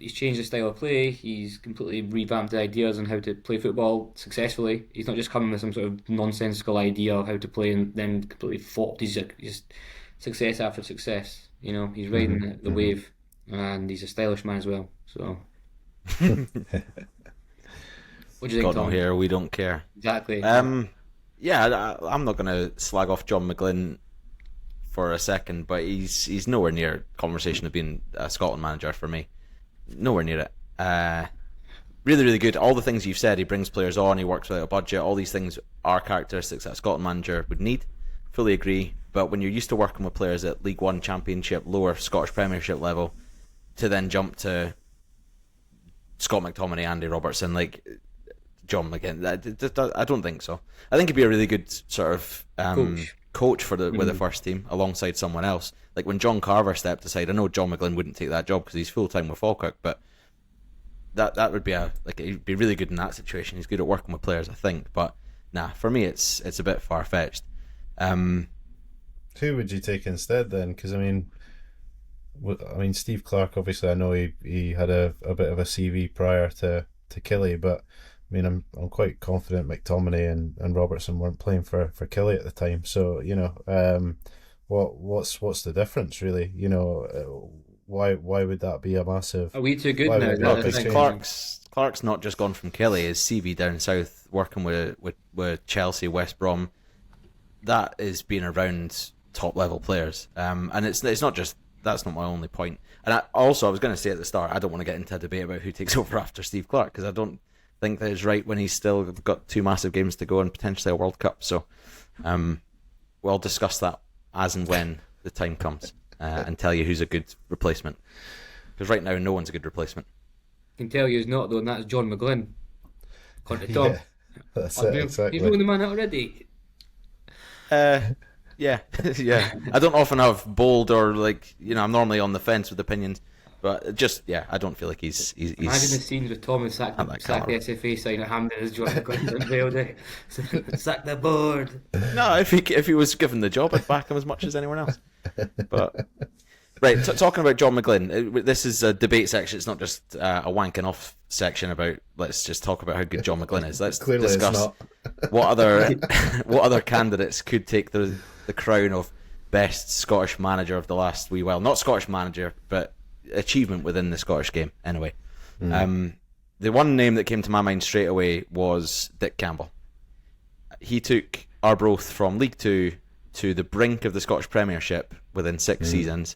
he's changed his style of play. He's completely revamped the ideas on how to play football successfully. He's not just coming with some sort of nonsensical idea of how to play and then completely flopped. He's just success after success. He's riding the wave. And he's a stylish man as well. So, what do you think, Got Tom? no here, we don't care. Exactly. I'm not going to slag off John McGlynn for a second, but he's nowhere near conversation of being a Scotland manager for me. Nowhere near it. Really, really good. All the things you've said, he brings players on, he works without a budget, all these things are characteristics that a Scotland manager would need. Fully agree. But when you're used to working with players at League One, Championship, lower Scottish Premiership level, to then jump to Scott McTominay, Andy Robertson, like John McGlynn. I don't think so. I think he'd be a really good sort of coach for with the first team alongside someone else. Like when John Carver stepped aside, I know John McGlynn wouldn't take that job because he's full time with Falkirk, but that would be he'd be really good in that situation. He's good at working with players, I think. But nah, for me, it's a bit far fetched. Who would you take instead then? Because I mean, Steve Clarke. Obviously, I know he had a bit of a CV prior to Killy, but I mean, I'm quite confident McTominay and Robertson weren't playing for Killy at the time. So what's the difference really? Why would that be a massive? Are we too good Why now? would Is that that be the changing? thing? Clark's not just gone from Kelly. His CV down south, working with Chelsea, West Brom, that is being around top level players. And it's not just that's not my only point. And I was going to say at the start, I don't want to get into a debate about who takes over after Steve Clarke because I don't think that is right when he's still got 2 massive games to go and potentially a World Cup. So we'll discuss that as and when the time comes and tell you who's a good replacement. Because right now, no one's a good replacement. I can tell you who's not though, and that's John McGlynn. According to Tom. Yeah, that's it, exactly. You've known the man already. Yeah, yeah. I don't often have bold or I'm normally on the fence with opinions, but just I don't feel like he's. Imagine the scenes with Thomas sack the SFA sign at Hampden as John McGlynn unveiled it. Sack the board. No, if he was given the job, I'd back him as much as anyone else. But right, talking about John McGlynn, this is a debate section. It's not just a wanking off section about. Let's just talk about how good John McGlynn is. Let's Clearly discuss it's not. what other candidates could take the crown of best Scottish manager of the last wee while. Not Scottish manager, but achievement within the Scottish game. Anyway, the one name that came to my mind straight away was Dick Campbell. He took Arbroath from League Two to the brink of the Scottish Premiership within 6 seasons.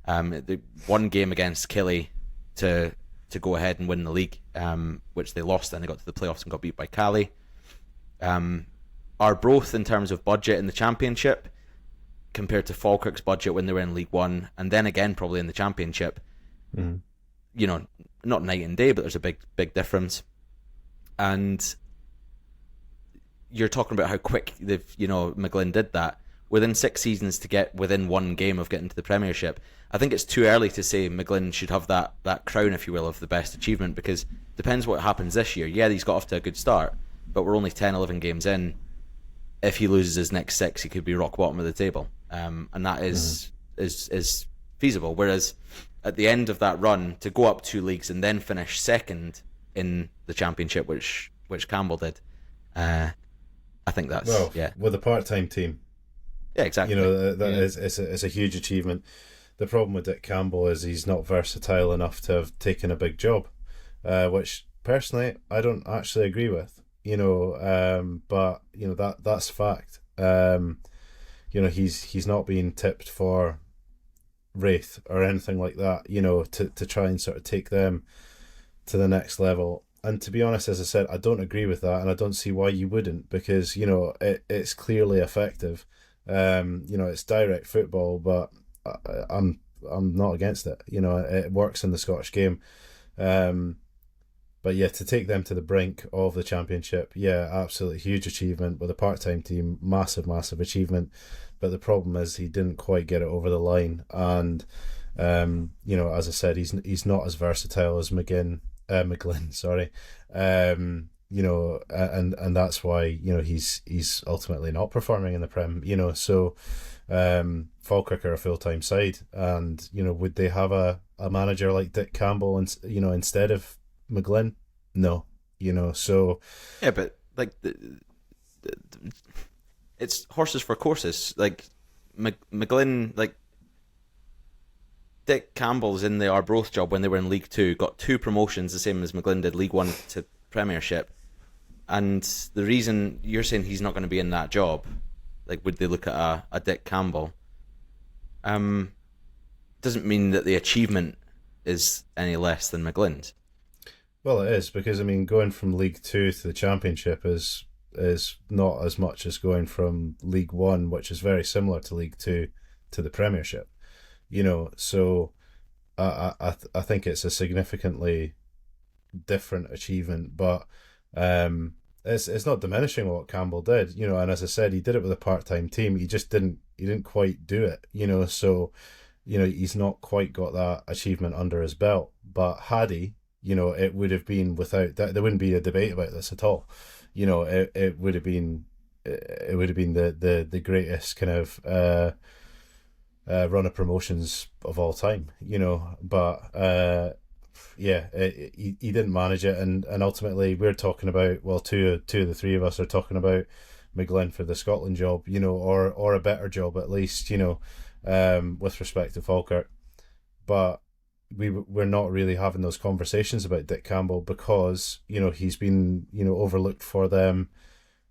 The one game against Killy to go ahead and win the league, which they lost, and they got to the playoffs and got beat by Cali. Arbroath, in terms of budget in the Championship, compared to Falkirk's budget when they were in League One, and then again probably in the Championship, not night and day, but there's a big difference. And you're talking about how quick McGlynn did that. Within 6 seasons to get within one game of getting to the Premiership, I think it's too early to say McGlynn should have that crown, if you will, of the best achievement, because it depends what happens this year. Yeah, he's got off to a good start, but we're only 10, 11 games in. If he loses his next 6, he could be rock bottom of the table, and that is feasible. Whereas at the end of that run, to go up 2 leagues and then finish second in the Championship, which Campbell did, I think that's with a part-time team. Yeah, exactly. It's a huge achievement. The problem with Dick Campbell is he's not versatile enough to have taken a big job, which personally I don't actually agree with. But that's fact. He's not being tipped for Wraith or anything like that. To try and sort of take them to the next level. And to be honest, as I said, I don't agree with that, and I don't see why you wouldn't, because it's clearly effective. It's direct football, but I'm not against it. It works in the Scottish game. But yeah, to take them to the brink of the Championship, absolutely huge achievement with a part-time team, massive achievement. But the problem is he didn't quite get it over the line, and as I said, he's not as versatile as McGlynn, sorry. And that's why he's ultimately not performing in the Prem. So Falkirk are a full-time side, and would they have a manager like Dick Campbell instead of McGlynn? No. So yeah, but it's horses for courses. Like McGlynn, Dick Campbell's in the Arbroath job when they were in League Two, got 2 promotions, the same as McGlynn did, League One to Premiership. And the reason you're saying he's not going to be in that job, would they look at a Dick Campbell? Doesn't mean that the achievement is any less than McGlynn's. Well, it is, because going from League Two to the Championship is not as much as going from League One, which is very similar to League Two, to the Premiership. So I think it's a significantly different achievement, but it's not diminishing what Campbell did, and as I said, he did it with a part-time team. He just didn't quite do it, so he's not quite got that achievement under his belt. But had he, it would have been without that, there wouldn't be a debate about this at all. It would have been the greatest kind of run of promotions of all time, but he didn't manage it, and ultimately we're talking about, well, two of the three of us are talking about McGlynn for the Scotland job, or a better job at least, with respect to Falkirk. But we're not really having those conversations about Dick Campbell because he's been overlooked for them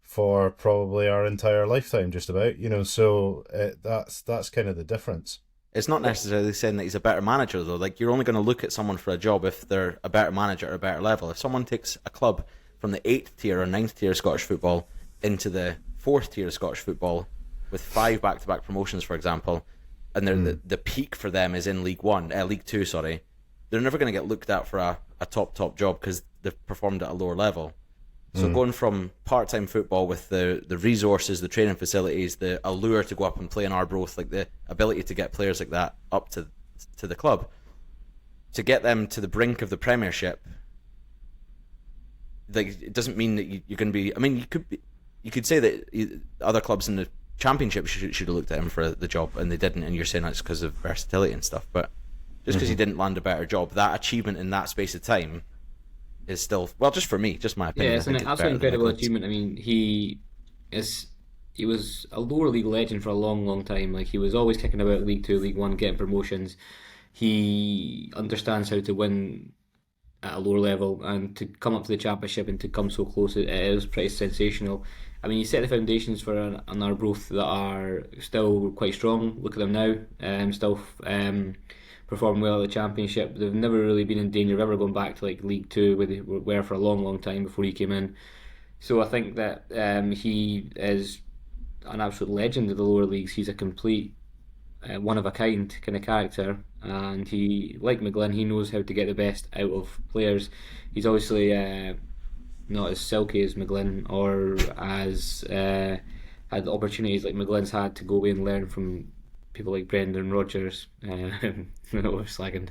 for probably our entire lifetime, just about, so that's kind of the difference. It's not necessarily saying that he's a better manager, though. Like, you're only going to look at someone for a job if they're a better manager at a better level. If someone takes a club from the 8th tier or 9th tier of Scottish football into the 4th tier of Scottish football with 5 back-to-back promotions, for example, and the peak for them is in League 2, sorry, they're never going to get looked at for a top job because they've performed at a lower level. So going from part-time football with the resources, the training facilities, the allure to go up and play in Arbroath, like the ability to get players like that up to the club, to get them to the brink of the Premiership, like, it doesn't mean that you're going to be. I mean, you could say that other clubs in the Championship should have looked at him for the job and they didn't, and you're saying that's because of versatility and stuff. But just because he didn't land a better job, that achievement in that space of time is still, well, just for me, just my opinion. Yeah, it's an absolutely incredible achievement. I mean, he was a lower league legend for a long time. Like, he was always kicking about League 2, League 1, getting promotions. He understands how to win at a lower level, and to come up to the Championship and to come so close, it is pretty sensational. I mean, he set the foundations for an Arbroath that are still quite strong. Look at them now, still perform well at the Championship. They've never really been in danger of ever going back to like League 2, where they were for a long time before he came in. So I think that he is an absolute legend of the lower leagues. He's a complete one of a kind kind of character, and he, like McGlynn, he knows how to get the best out of players. He's obviously not as silky as McGlynn, or as had the opportunities like McGlynn's had to go away and learn from people like Brendan Rodgers. We're slagging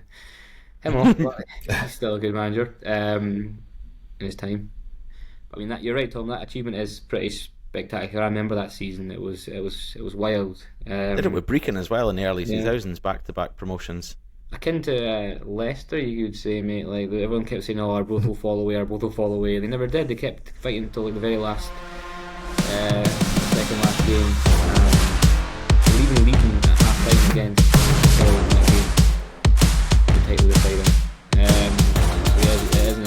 him off, but he's still a good manager in his time. But I mean, you're right, Tom. That achievement is pretty spectacular. I remember that season. It was wild. Did it with Brecon as well in the early 2000s, back-to-back promotions. Akin to Leicester, you could say, mate. Like, everyone kept saying, "Oh, Arbroath will fall away." They never did. They kept fighting until like the very last, second last game. Even leading at half time against that game, the title deciding. It is an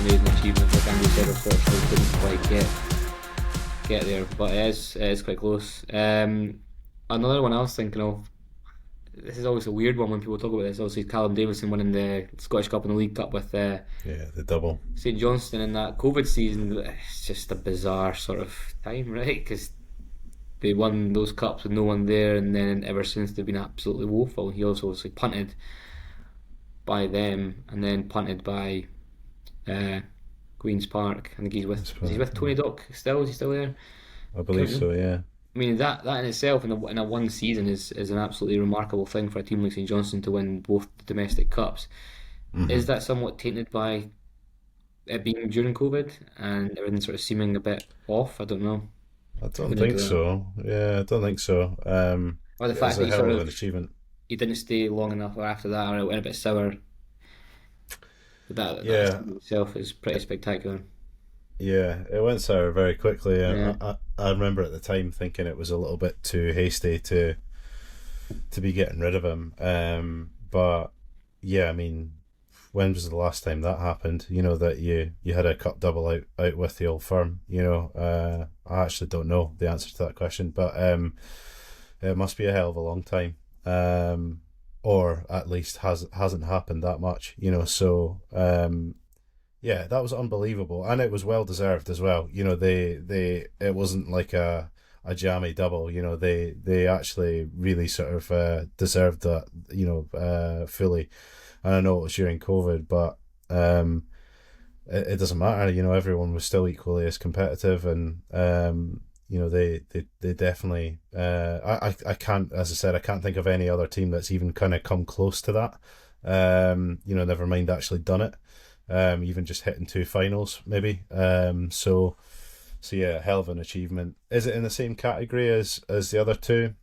amazing achievement. Like Andrew said, unfortunately couldn't quite get there, but it is quite close. Another one I was thinking of. This is always a weird one when people talk about this. Obviously, Callum Davidson winning the Scottish Cup and the League Cup with the double St Johnstone in that COVID season. It's just a bizarre sort of time, right? Because they won those cups with no one there, and then ever since they've been absolutely woeful. He also was punted by them, and then punted by Queen's Park. I think he's with Tony Dock still. Is he still there? I believe so. Yeah. I mean, that in itself in a one season is an absolutely remarkable thing for a team like St Johnstone to win both the domestic cups. Mm-hmm. Is that somewhat tainted by it being during COVID and everything sort of seeming a bit off? I don't know. I don't think so. Yeah, I don't think so. Or the fact that an achievement. He didn't stay long enough, or after that, or it went a bit sour. That in itself is pretty spectacular. Yeah, it went sour very quickly. I remember at the time thinking it was a little bit too hasty to be getting rid of him. But yeah, I mean, when was the last time that happened? That you had a cup double out with the old firm. I actually don't know the answer to that question, but it must be a hell of a long time. Or at least hasn't happened that much. So. Yeah, that was unbelievable, and it was well deserved as well. It wasn't like a jammy double. They actually really sort of deserved that. Fully, and I know it was during COVID, but it doesn't matter. Everyone was still equally as competitive, and they definitely. I can't, as I said, I can't think of any other team that's even kind of come close to that. Never mind actually done it. Even just hitting 2 finals, maybe. So yeah, hell of an achievement. Is it in the same category as the other two?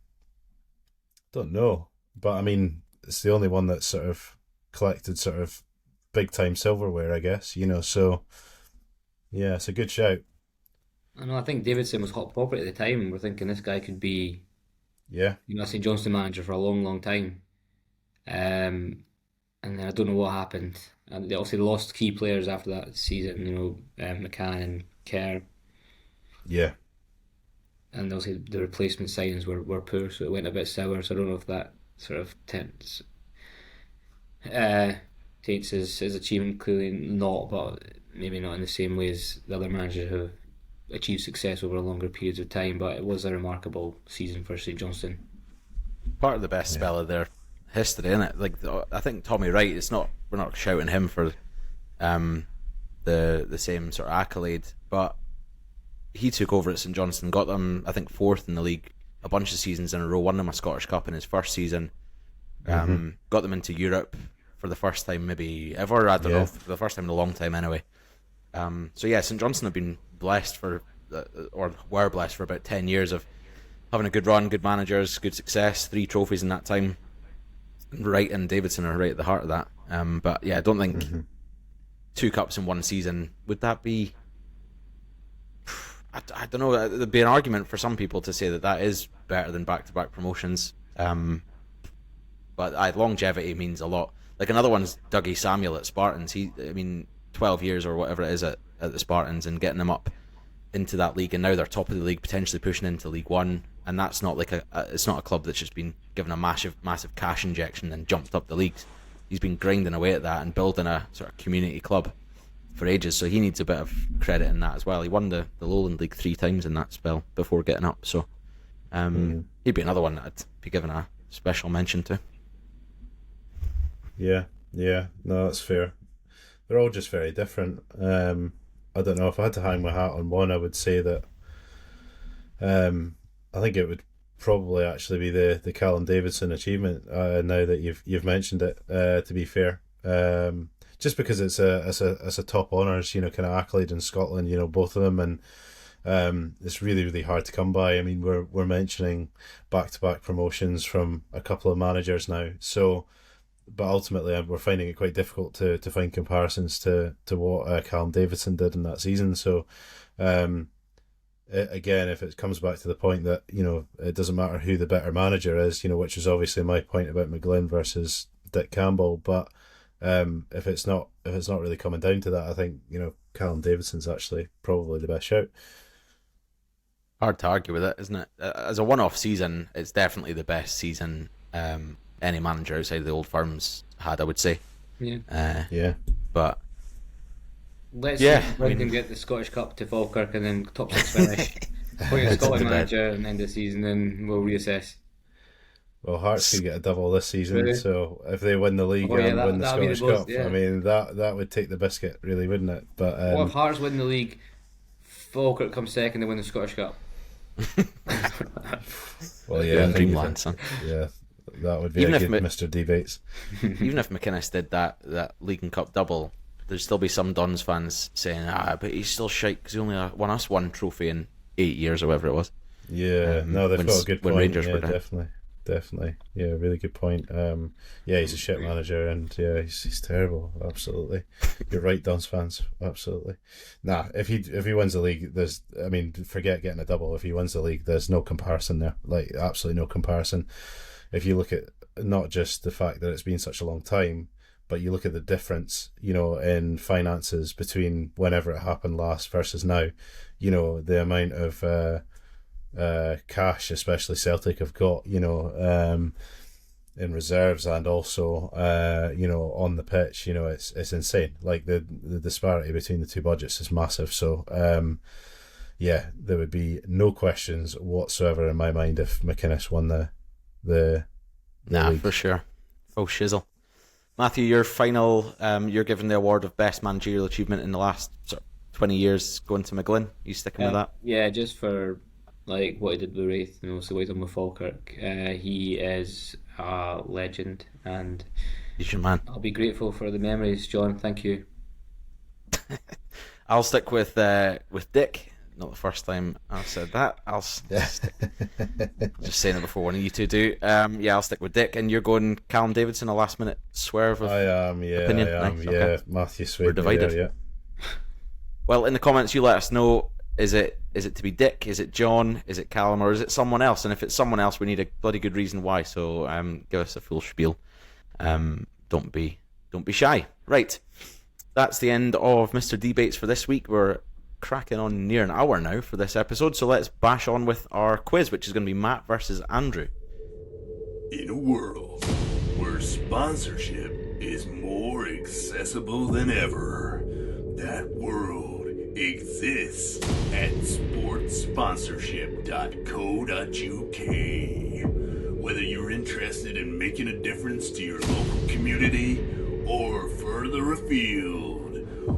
Don't know, but I mean, it's the only one that's sort of collected sort of big time silverware, I guess. So yeah, it's a good shout. I know. I think Davidson was hot property at the time. We're thinking this guy could be, Yeah, a St Johnstone manager for a long, long time. And then I don't know what happened. And they obviously lost key players after that season. McCann and Kerr. yeah, And obviously the replacement signings were poor, so it went a bit sour. So I don't know if that sort of taints his achievement. Clearly not, but maybe not in the same way as the other managers who have achieved success over longer periods of time. But it was a remarkable season for St Johnstone. Part of the best spell of their history, isn't it? Like, I think Tommy Wright. We're not shouting him for the same sort of accolade, but he took over at St Johnstone, got them, I think, 4th in the league a bunch of seasons in a row, won them a Scottish Cup in his first season, got them into Europe for the first time maybe ever, I don't know, for the first time in a long time anyway. So yeah, St Johnstone have been blessed or were blessed for about 10 years of having a good run, good managers, good success, 3 trophies in that time. Wright and Davidson are right at the heart of that. But yeah, I don't think 2 cups in one season, would that be... I don't know, there'd be an argument for some people to say that is better than back-to-back promotions. But longevity means a lot. Like, another one's Dougie Samuel at Spartans. 12 years or whatever it is at the Spartans, and getting them up into that league, and now they're top of the league, potentially pushing into League One, and that's not like it's not a club that's just been given a massive cash injection and jumped up the leagues. He's been grinding away at that and building a sort of community club for ages, so he needs a bit of credit in that as well. He won the Lowland League 3 times in that spell before getting up, so he'd be another one that I'd be given a special mention to. Yeah, no, that's fair. They're all just very different. I don't know, if I had to hang my hat on one, I would say that I think it would probably actually be the Callum Davidson achievement. Now that you've mentioned it, to be fair, just because it's a top honours, kind of accolade in Scotland, both of them, and it's really, really hard to come by. I mean, we're mentioning back-to-back promotions from a couple of managers now, so. But ultimately, we're finding it quite difficult to find comparisons to what Callum Davidson did in that season. So, again, if it comes back to the point that it doesn't matter who the better manager is, which is obviously my point about McGlynn versus Dick Campbell. But if it's not really coming down to that, I think Callum Davidson's actually probably the best shout. Hard to argue with it, isn't it? As a one-off season, it's definitely the best season any manager outside of the old firms had, I would say. Yeah. But let's see if we can get the Scottish Cup to Falkirk and then top 6 finish. Appoint a Scotland manager and end the season, then we'll reassess. Well, Hearts could get a double this season, really? So if they win the league and win the Scottish Cup, I mean that would take the biscuit, really, wouldn't it? But what if Hearts win the league, Falkirk comes second, and win the Scottish Cup? Well, yeah, dreamland, son. Yeah. That would be even a good Mr. Debates. Even if McInnes did that League and Cup double, there'd still be some Dons fans saying, but he's still shite because he only won us 1 trophy in 8 years or whatever it was. Yeah, no, they've got a good point. When Rangers were down. Definitely. Yeah, really good point. Yeah, he's a shit manager, and yeah, he's terrible. Absolutely, you're right, Dons fans. Absolutely. Nah, if he wins the league, forget getting a double. If he wins the league, there's no comparison there. Like, absolutely no comparison. If you look at not just the fact that it's been such a long time, but you look at the difference, in finances between whenever it happened last versus now, the amount of cash, especially Celtic have got, in reserves and also, on the pitch, it's insane. Like the disparity between the two budgets is massive. So, yeah, there would be no questions whatsoever in my mind if McInnes won the league. League. For sure. Full shizzle. Matthew, your final, you're given the award of best managerial achievement in the last 20 years, going to McGlynn. You sticking with that? Yeah, just for like what he did with Wraith and also what he done with Falkirk. He is a legend, and He's your man. I'll be grateful for the memories, John. Thank you. I'll stick with Dick. Not the first time I've said that. Just saying it before one of you two do. I'll stick with Dick. And you're going Callum Davidson, a last minute swerve of opinion? I am, Nice, yeah. okay. Matthew Swade. We're divided. There, yeah. Well, in the comments, you let us know, is it to be Dick, is it John, is it Callum, or is it someone else? And if it's someone else, we need a bloody good reason why. So give us a full spiel. Don't be shy. Right. That's the end of Mr. Debates for this week. We're cracking on near an hour now for this episode, so let's bash on with our quiz, which is going to be Matt versus Andrew. In a world where sponsorship is more accessible than ever, that world exists at sportsponsorship.co.uk. Whether you're interested in making a difference to your local community or further afield,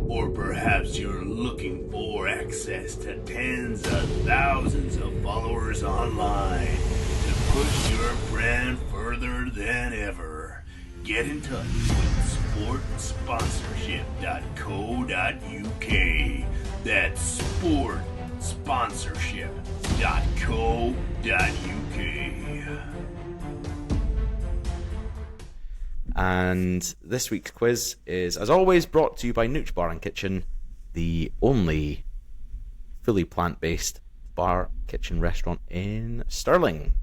or perhaps you're looking for access to tens of thousands of followers online to push your brand further than ever, get in touch with sportsponsorship.co.uk. That's sportsponsorship.co.uk. And this week's quiz is, as always, brought to you by Nooch Bar and Kitchen, the only fully plant-based bar, kitchen, restaurant in Stirling.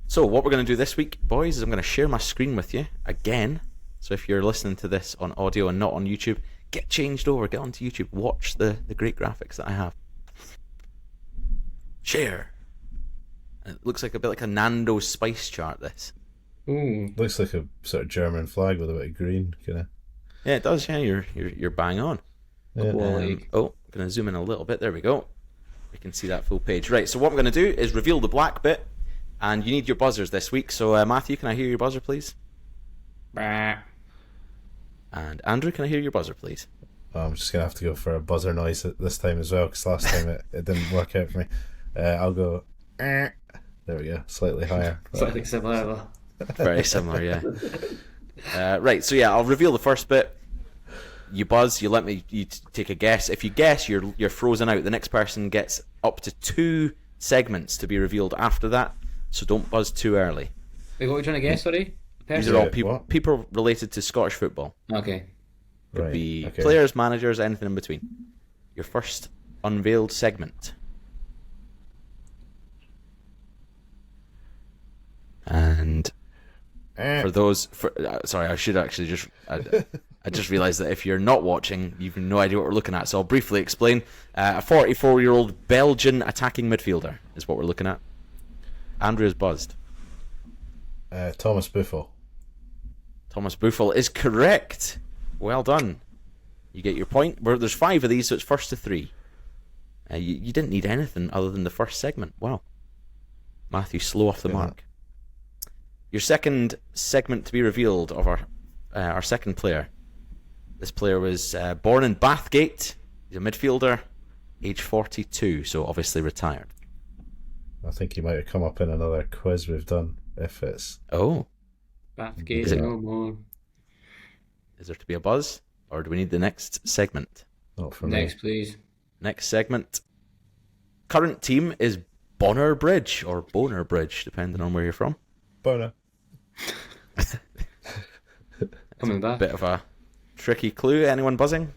So what we're going to do this week, boys, is I'm going to share my screen with you again. So if you're listening to this on audio and not on YouTube, get changed over, get onto YouTube, watch the great graphics that I have. Share. And it looks like a bit like a Nando's spice chart, this. Ooh. Looks like a sort of German flag with a bit of green, kind of. Yeah, it does. Yeah, you're bang on. Yeah. I'm going to zoom in a little bit. There we go. We can see that full page. Right, so what I'm going to do is reveal the black bit, and you need your buzzers this week. So, Matthew, can I hear your buzzer, please? Bah. And Andrew, can I hear your buzzer, please? I'm just going to have to go for a buzzer noise this time as well, because last time it didn't work out for me. I'll go... There we go, slightly higher. Something similar, though. Very similar, yeah. Right, so yeah, I'll reveal the first bit. You buzz, you take a guess. If you guess, you're frozen out. The next person gets up to 2 segments to be revealed after that, so don't buzz too early. Wait, what are we trying to guess, sorry? These are all people related to Scottish football. Okay. Could Right, be okay. players, managers, anything in between. Your first unveiled segment. And for those, sorry, I should actually just, I just realised that if you're not watching, you've no idea what we're looking at. So I'll briefly explain. A 44-year-old Belgian attacking midfielder is what we're looking at. Andrew is buzzed. Thomas Buffel. Thomas Buffel is correct. Well done. You get your point. There's 5 of these, so it's first to 3. You didn't need anything other than the first segment. Wow. Matthew, slow off the mark. Your second segment to be revealed of our second player. This player was born in Bathgate. He's a midfielder, age 42, so obviously retired. I think he might have come up in another quiz we've done, if it's... Oh. Bathgate, Is it- no more. Is there to be a buzz? Or do we need the next segment? Not for Next, me. please. Next segment. Current team is Bonner Bridge, or Boner Bridge, depending on where you're from. Boner. Coming back. Bit of a tricky clue. Anyone buzzing?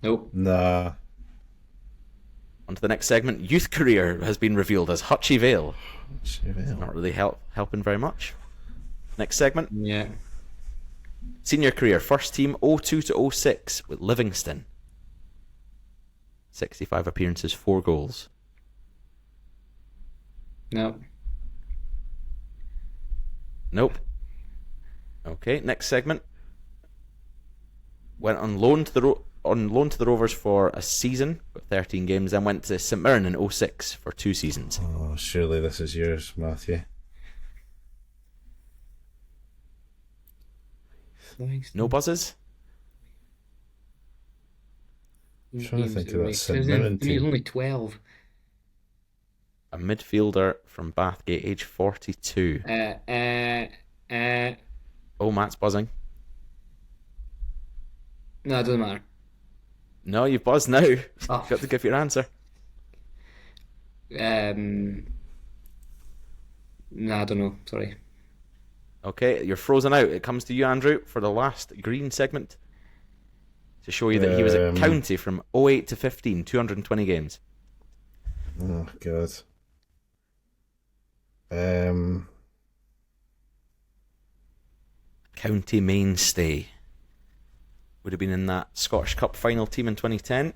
Nope. Nah. On to the next segment. Youth career has been revealed as Hutchie Vale. Chevelle. Not really helping very much. Next segment. Yeah. Senior career. First team 02 to 06 with Livingston. 65 appearances, 4 goals. Nope. Nope. Okay, next segment. Went on loan to the Rovers for a season, got 13 games, then went to St Mirren in 06 for 2 seasons. Oh, surely this is yours, Matthew. No buzzes? I'm trying to think of that St He's Mirren team. only 12. A midfielder from Bathgate, age 42. Oh, Matt's buzzing. No, it doesn't matter. No, you've buzzed now. Oh. You've got to give your answer. No, I don't know. Sorry. Okay, you're frozen out. It comes to you, Andrew, for the last green segment. To show you that he was at County from 08 to 15, 220 games. Oh, God. County mainstay. Would have been in that Scottish Cup final team in 2010.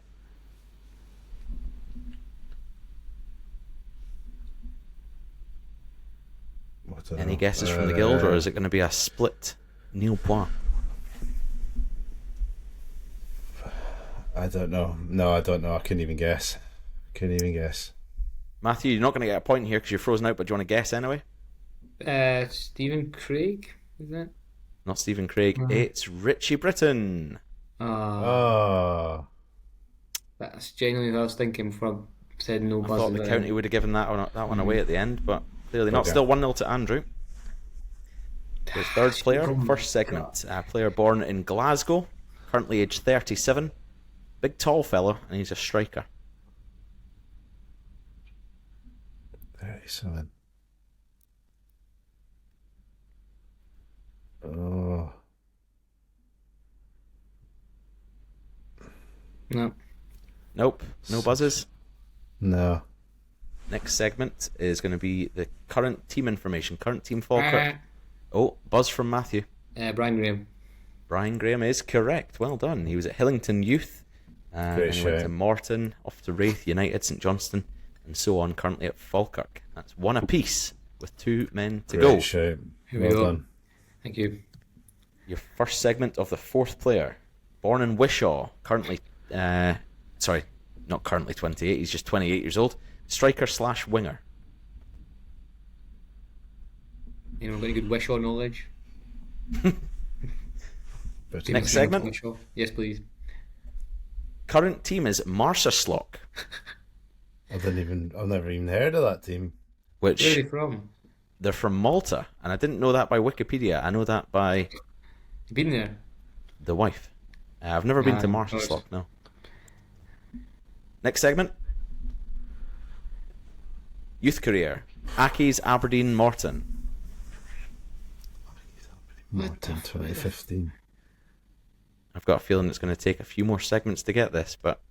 Any guesses from the guild, or is it going to be a split nil point? I don't know. No, I don't know. I couldn't even guess. Matthew, you're not going to get a point here because you're frozen out, but do you want to guess anyway? Stephen Craig, is that? Not Stephen Craig. It's Richie Britton. Oh. That's genuinely what I was thinking before I said no I buzz. thought the County would have given that one away at the end, but clearly not. Still 1-0 to Andrew. His third player, first segment. Player born in Glasgow, currently aged 37. Big tall fellow, and he's a striker. 37. Oh. No. Nope. No buzzes. No. Next segment is going to be the current team information. Current team Falkirk. Oh, buzz from Matthew. Brian Graham. Brian Graham is correct. Well done. He was at Hillington Youth. And he went to Morton, off to Wraith United, St Johnstone, and so on. Currently at Falkirk. That's one apiece with 2 men to go. Shout. Here we go. Done. Thank you. Your first segment of the fourth player. Born in Wishaw, currently... sorry, not currently 28. He's just 28 years old. Striker / winger. Anyone got any good Wishaw knowledge? Next segment. Yes, please. Current team is Marcerslock. I've never even heard of that team. Which, where are they from? They're from Malta, and I didn't know that by Wikipedia. I know that by... You been there? The wife. I've never been to Marcerslock, no. Next segment. Youth career. Accies, Aberdeen, Morton. Morton 2015. I've got a feeling it's going to take a few more segments to get this, but...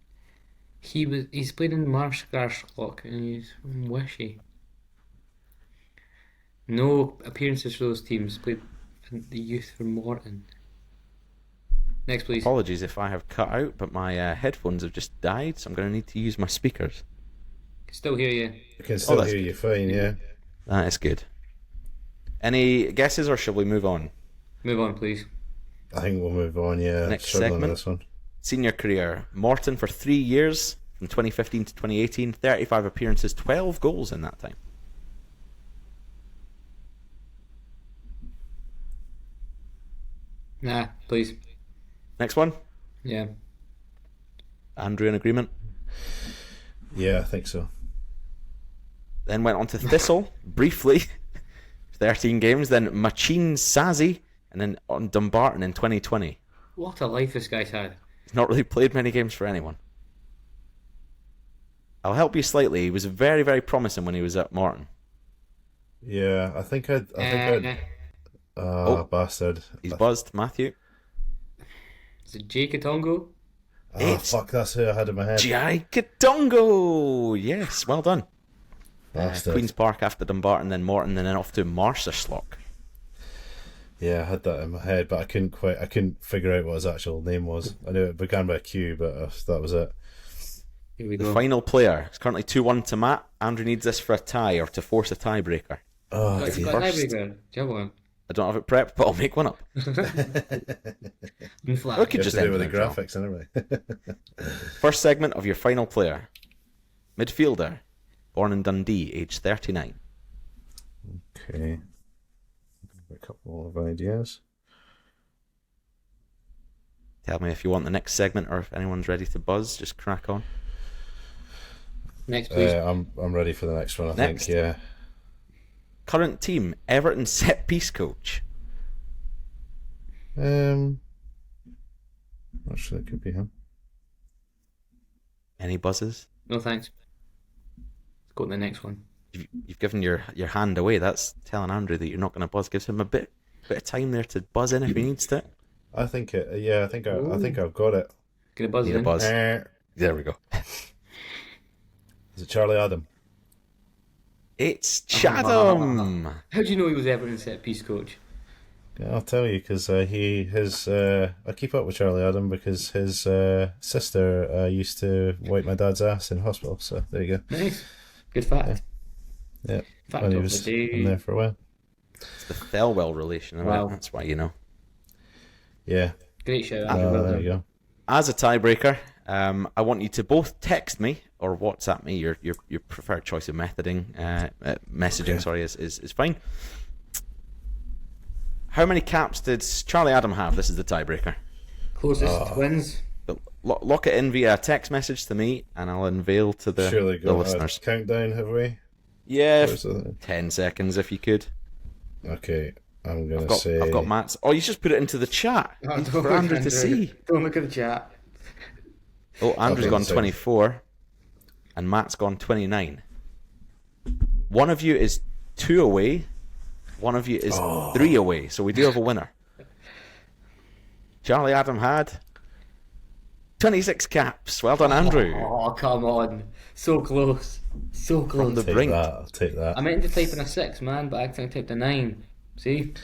He's played in Marcerslock and he's from Wishy. No appearances for those teams. Played in the youth for Morton. Next, please. Apologies if I have cut out, but my headphones have just died, so I'm going to need to use my speakers. I can still hear you. I can still hear you fine, yeah. That is good. Any guesses, or shall we move on? Move on, please. I think we'll move on, yeah. Next segment. This one. Senior career. Morton for 3 years, from 2015 to 2018. 35 appearances, 12 goals in that time. Nah, please. Next one. Yeah. Andrew, in agreement? Yeah, I think so. Then went on to Thistle, briefly. 13 games. Then Machine Sazi, and then on Dumbarton in 2020. What a life this guy's had. He's not really played many games for anyone. I'll help you slightly. He was very, very promising when he was at Morton. Yeah, I think I'd bastard. He's buzzed. Matthew. Is it Jay Katongo? Oh, fuck, that's who I had in my head. Jai Katongo! Yes, well done. Bastard. Queen's Park after Dumbarton, then Morton, and then off to Marcerslock. Yeah, I had that in my head, but I couldn't figure out what his actual name was. I knew it began by a Q, but that was it. Here we The go. final player. It's currently 2-1 to Matt. Andrew needs this for a tie or to force a tiebreaker. Oh, Got dear. a tiebreaker. Do you have one? I don't have it prepped, but I'll make one up. In flat. We could you just have to end do with it the now. graphics anyway. First segment of your final player. Midfielder. Born in Dundee, age 39. Okay. A couple of ideas. tell me if you want the next segment or if anyone's ready to buzz. Just crack on. Next, please. I'm ready for the next one. I Next. think. Yeah. Current team, Everton set piece coach. Actually, it could be him. Any buzzes? No thanks. Let's go to the next one. You've given your hand away. That's telling Andrew that you're not going to buzz. Gives him a bit of time there to buzz in if he needs to. I think it. Yeah, I think I've got it. Get a buzz Need in. a buzz. There we go. Is it Charlie Adam? It's Chatham. How do you know he was Everton's set piece coach? Yeah, I'll tell you because I keep up with Charlie Adam because his sister used to wipe my dad's ass in hospital. So there you go. Nice. Good fact. Yeah. Fact When he of was the day. in there for a while. It's the Thelwell relation, isn't Wow. it? That's why you know. Yeah. Great shout out. Well There done. you go. As a tiebreaker, I want you to both text me or WhatsApp me. Your preferred choice of messaging Okay. is fine. How many caps did Charlie Adam have? This is the tiebreaker. Closest wins. But lock it in via text message to me, and I'll unveil to the Surely the got listeners. a countdown, have we? Yeah, Or is it- 10 seconds if you could. Okay, I'm gonna say. I've got Matt's. Oh, you just put it into the chat Oh, for Andrew to see. Don't look at the chat. Oh, Andrew's Okay, gone so- 24, and Matt's gone 29. One of you is 2 away. One of you is 3 away. So we do have a winner. Charlie Adam had 26 caps. Well done, Andrew. Oh, come on. So close. So close. the Take brink. that. I'll take that. I meant to type in a 6, man, but I accidentally typed a 9. See?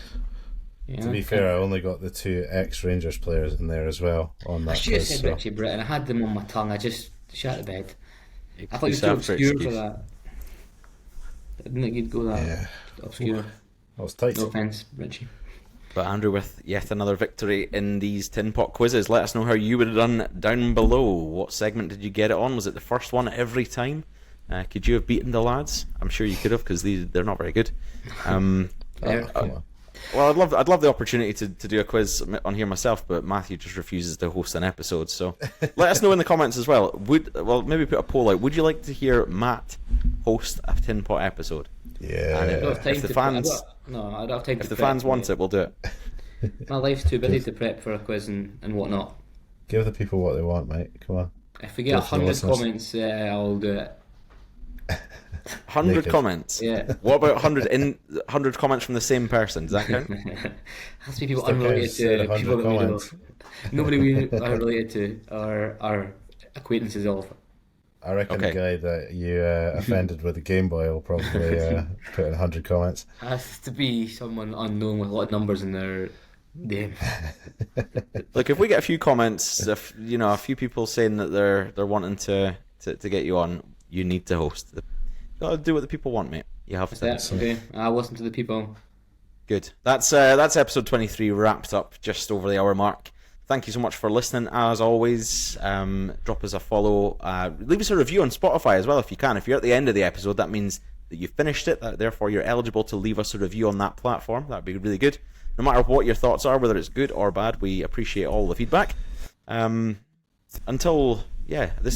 Yeah. To be fair, I only got the 2 ex-Rangers players in there as well on I that should have quiz. said So. Richie Britton. I had them on my tongue. I just shut the bed. I thought you were too Yourself for obscure for excuse. that. I didn't think you'd go that Yeah. obscure. I was tight. No offence, Richie. But Andrew with yet another victory in these Tinpot quizzes. Let us know how you would have done down below. What segment did you get it on? Was it the first one every time? Could you have beaten the lads? I'm sure you could have because they're not very good. Oh, come on. Well, I'd love the opportunity to do a quiz on here myself, but Matthew just refuses to host an episode. So let us know in the comments as well. Maybe put a poll out. Would you like to hear Matt host a Tinpot episode? Yeah. I don't have time If the to fans- I don't have time If to the prep, fans want mate. it, we'll do it. My life's too busy to prep for a quiz and whatnot. Give the people what they want, mate. Come on. If we get Go for the 100 listeners. comments, I'll do it. 100 Naked. comments. Yeah. What about 100 comments from the same person? Does that count? Has to be people Still unrelated counts, to 100 people that we know. comments. Nobody we are related to or are acquaintances of. I reckon Okay. the guy that you offended with the Game Boy will probably put in 100 comments. Has to be someone unknown with a lot of numbers in their name. Look, if we get a few comments, if a few people saying that they're wanting to get you on, you need to host. Gotta do what the people want, mate. You have to. That's okay. I'll listen to the people. Good. That's episode 23 wrapped up just over the hour mark. Thank you so much for listening. As always, drop us a follow. Leave us a review on Spotify as well if you can. If you're at the end of the episode, that means that you've finished it. Therefore, you're eligible to leave us a review on that platform. That'd be really good. No matter what your thoughts are, whether it's good or bad, we appreciate all the feedback. This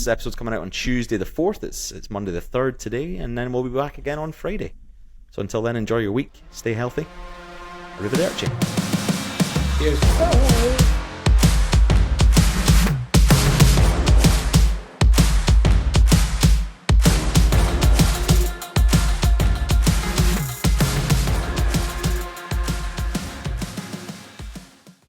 episode's coming out on Tuesday the 4th. It's Monday the 3rd today, and then we'll be back again on Friday. So until then, enjoy your week. Stay healthy. Arrivederci. Cheers.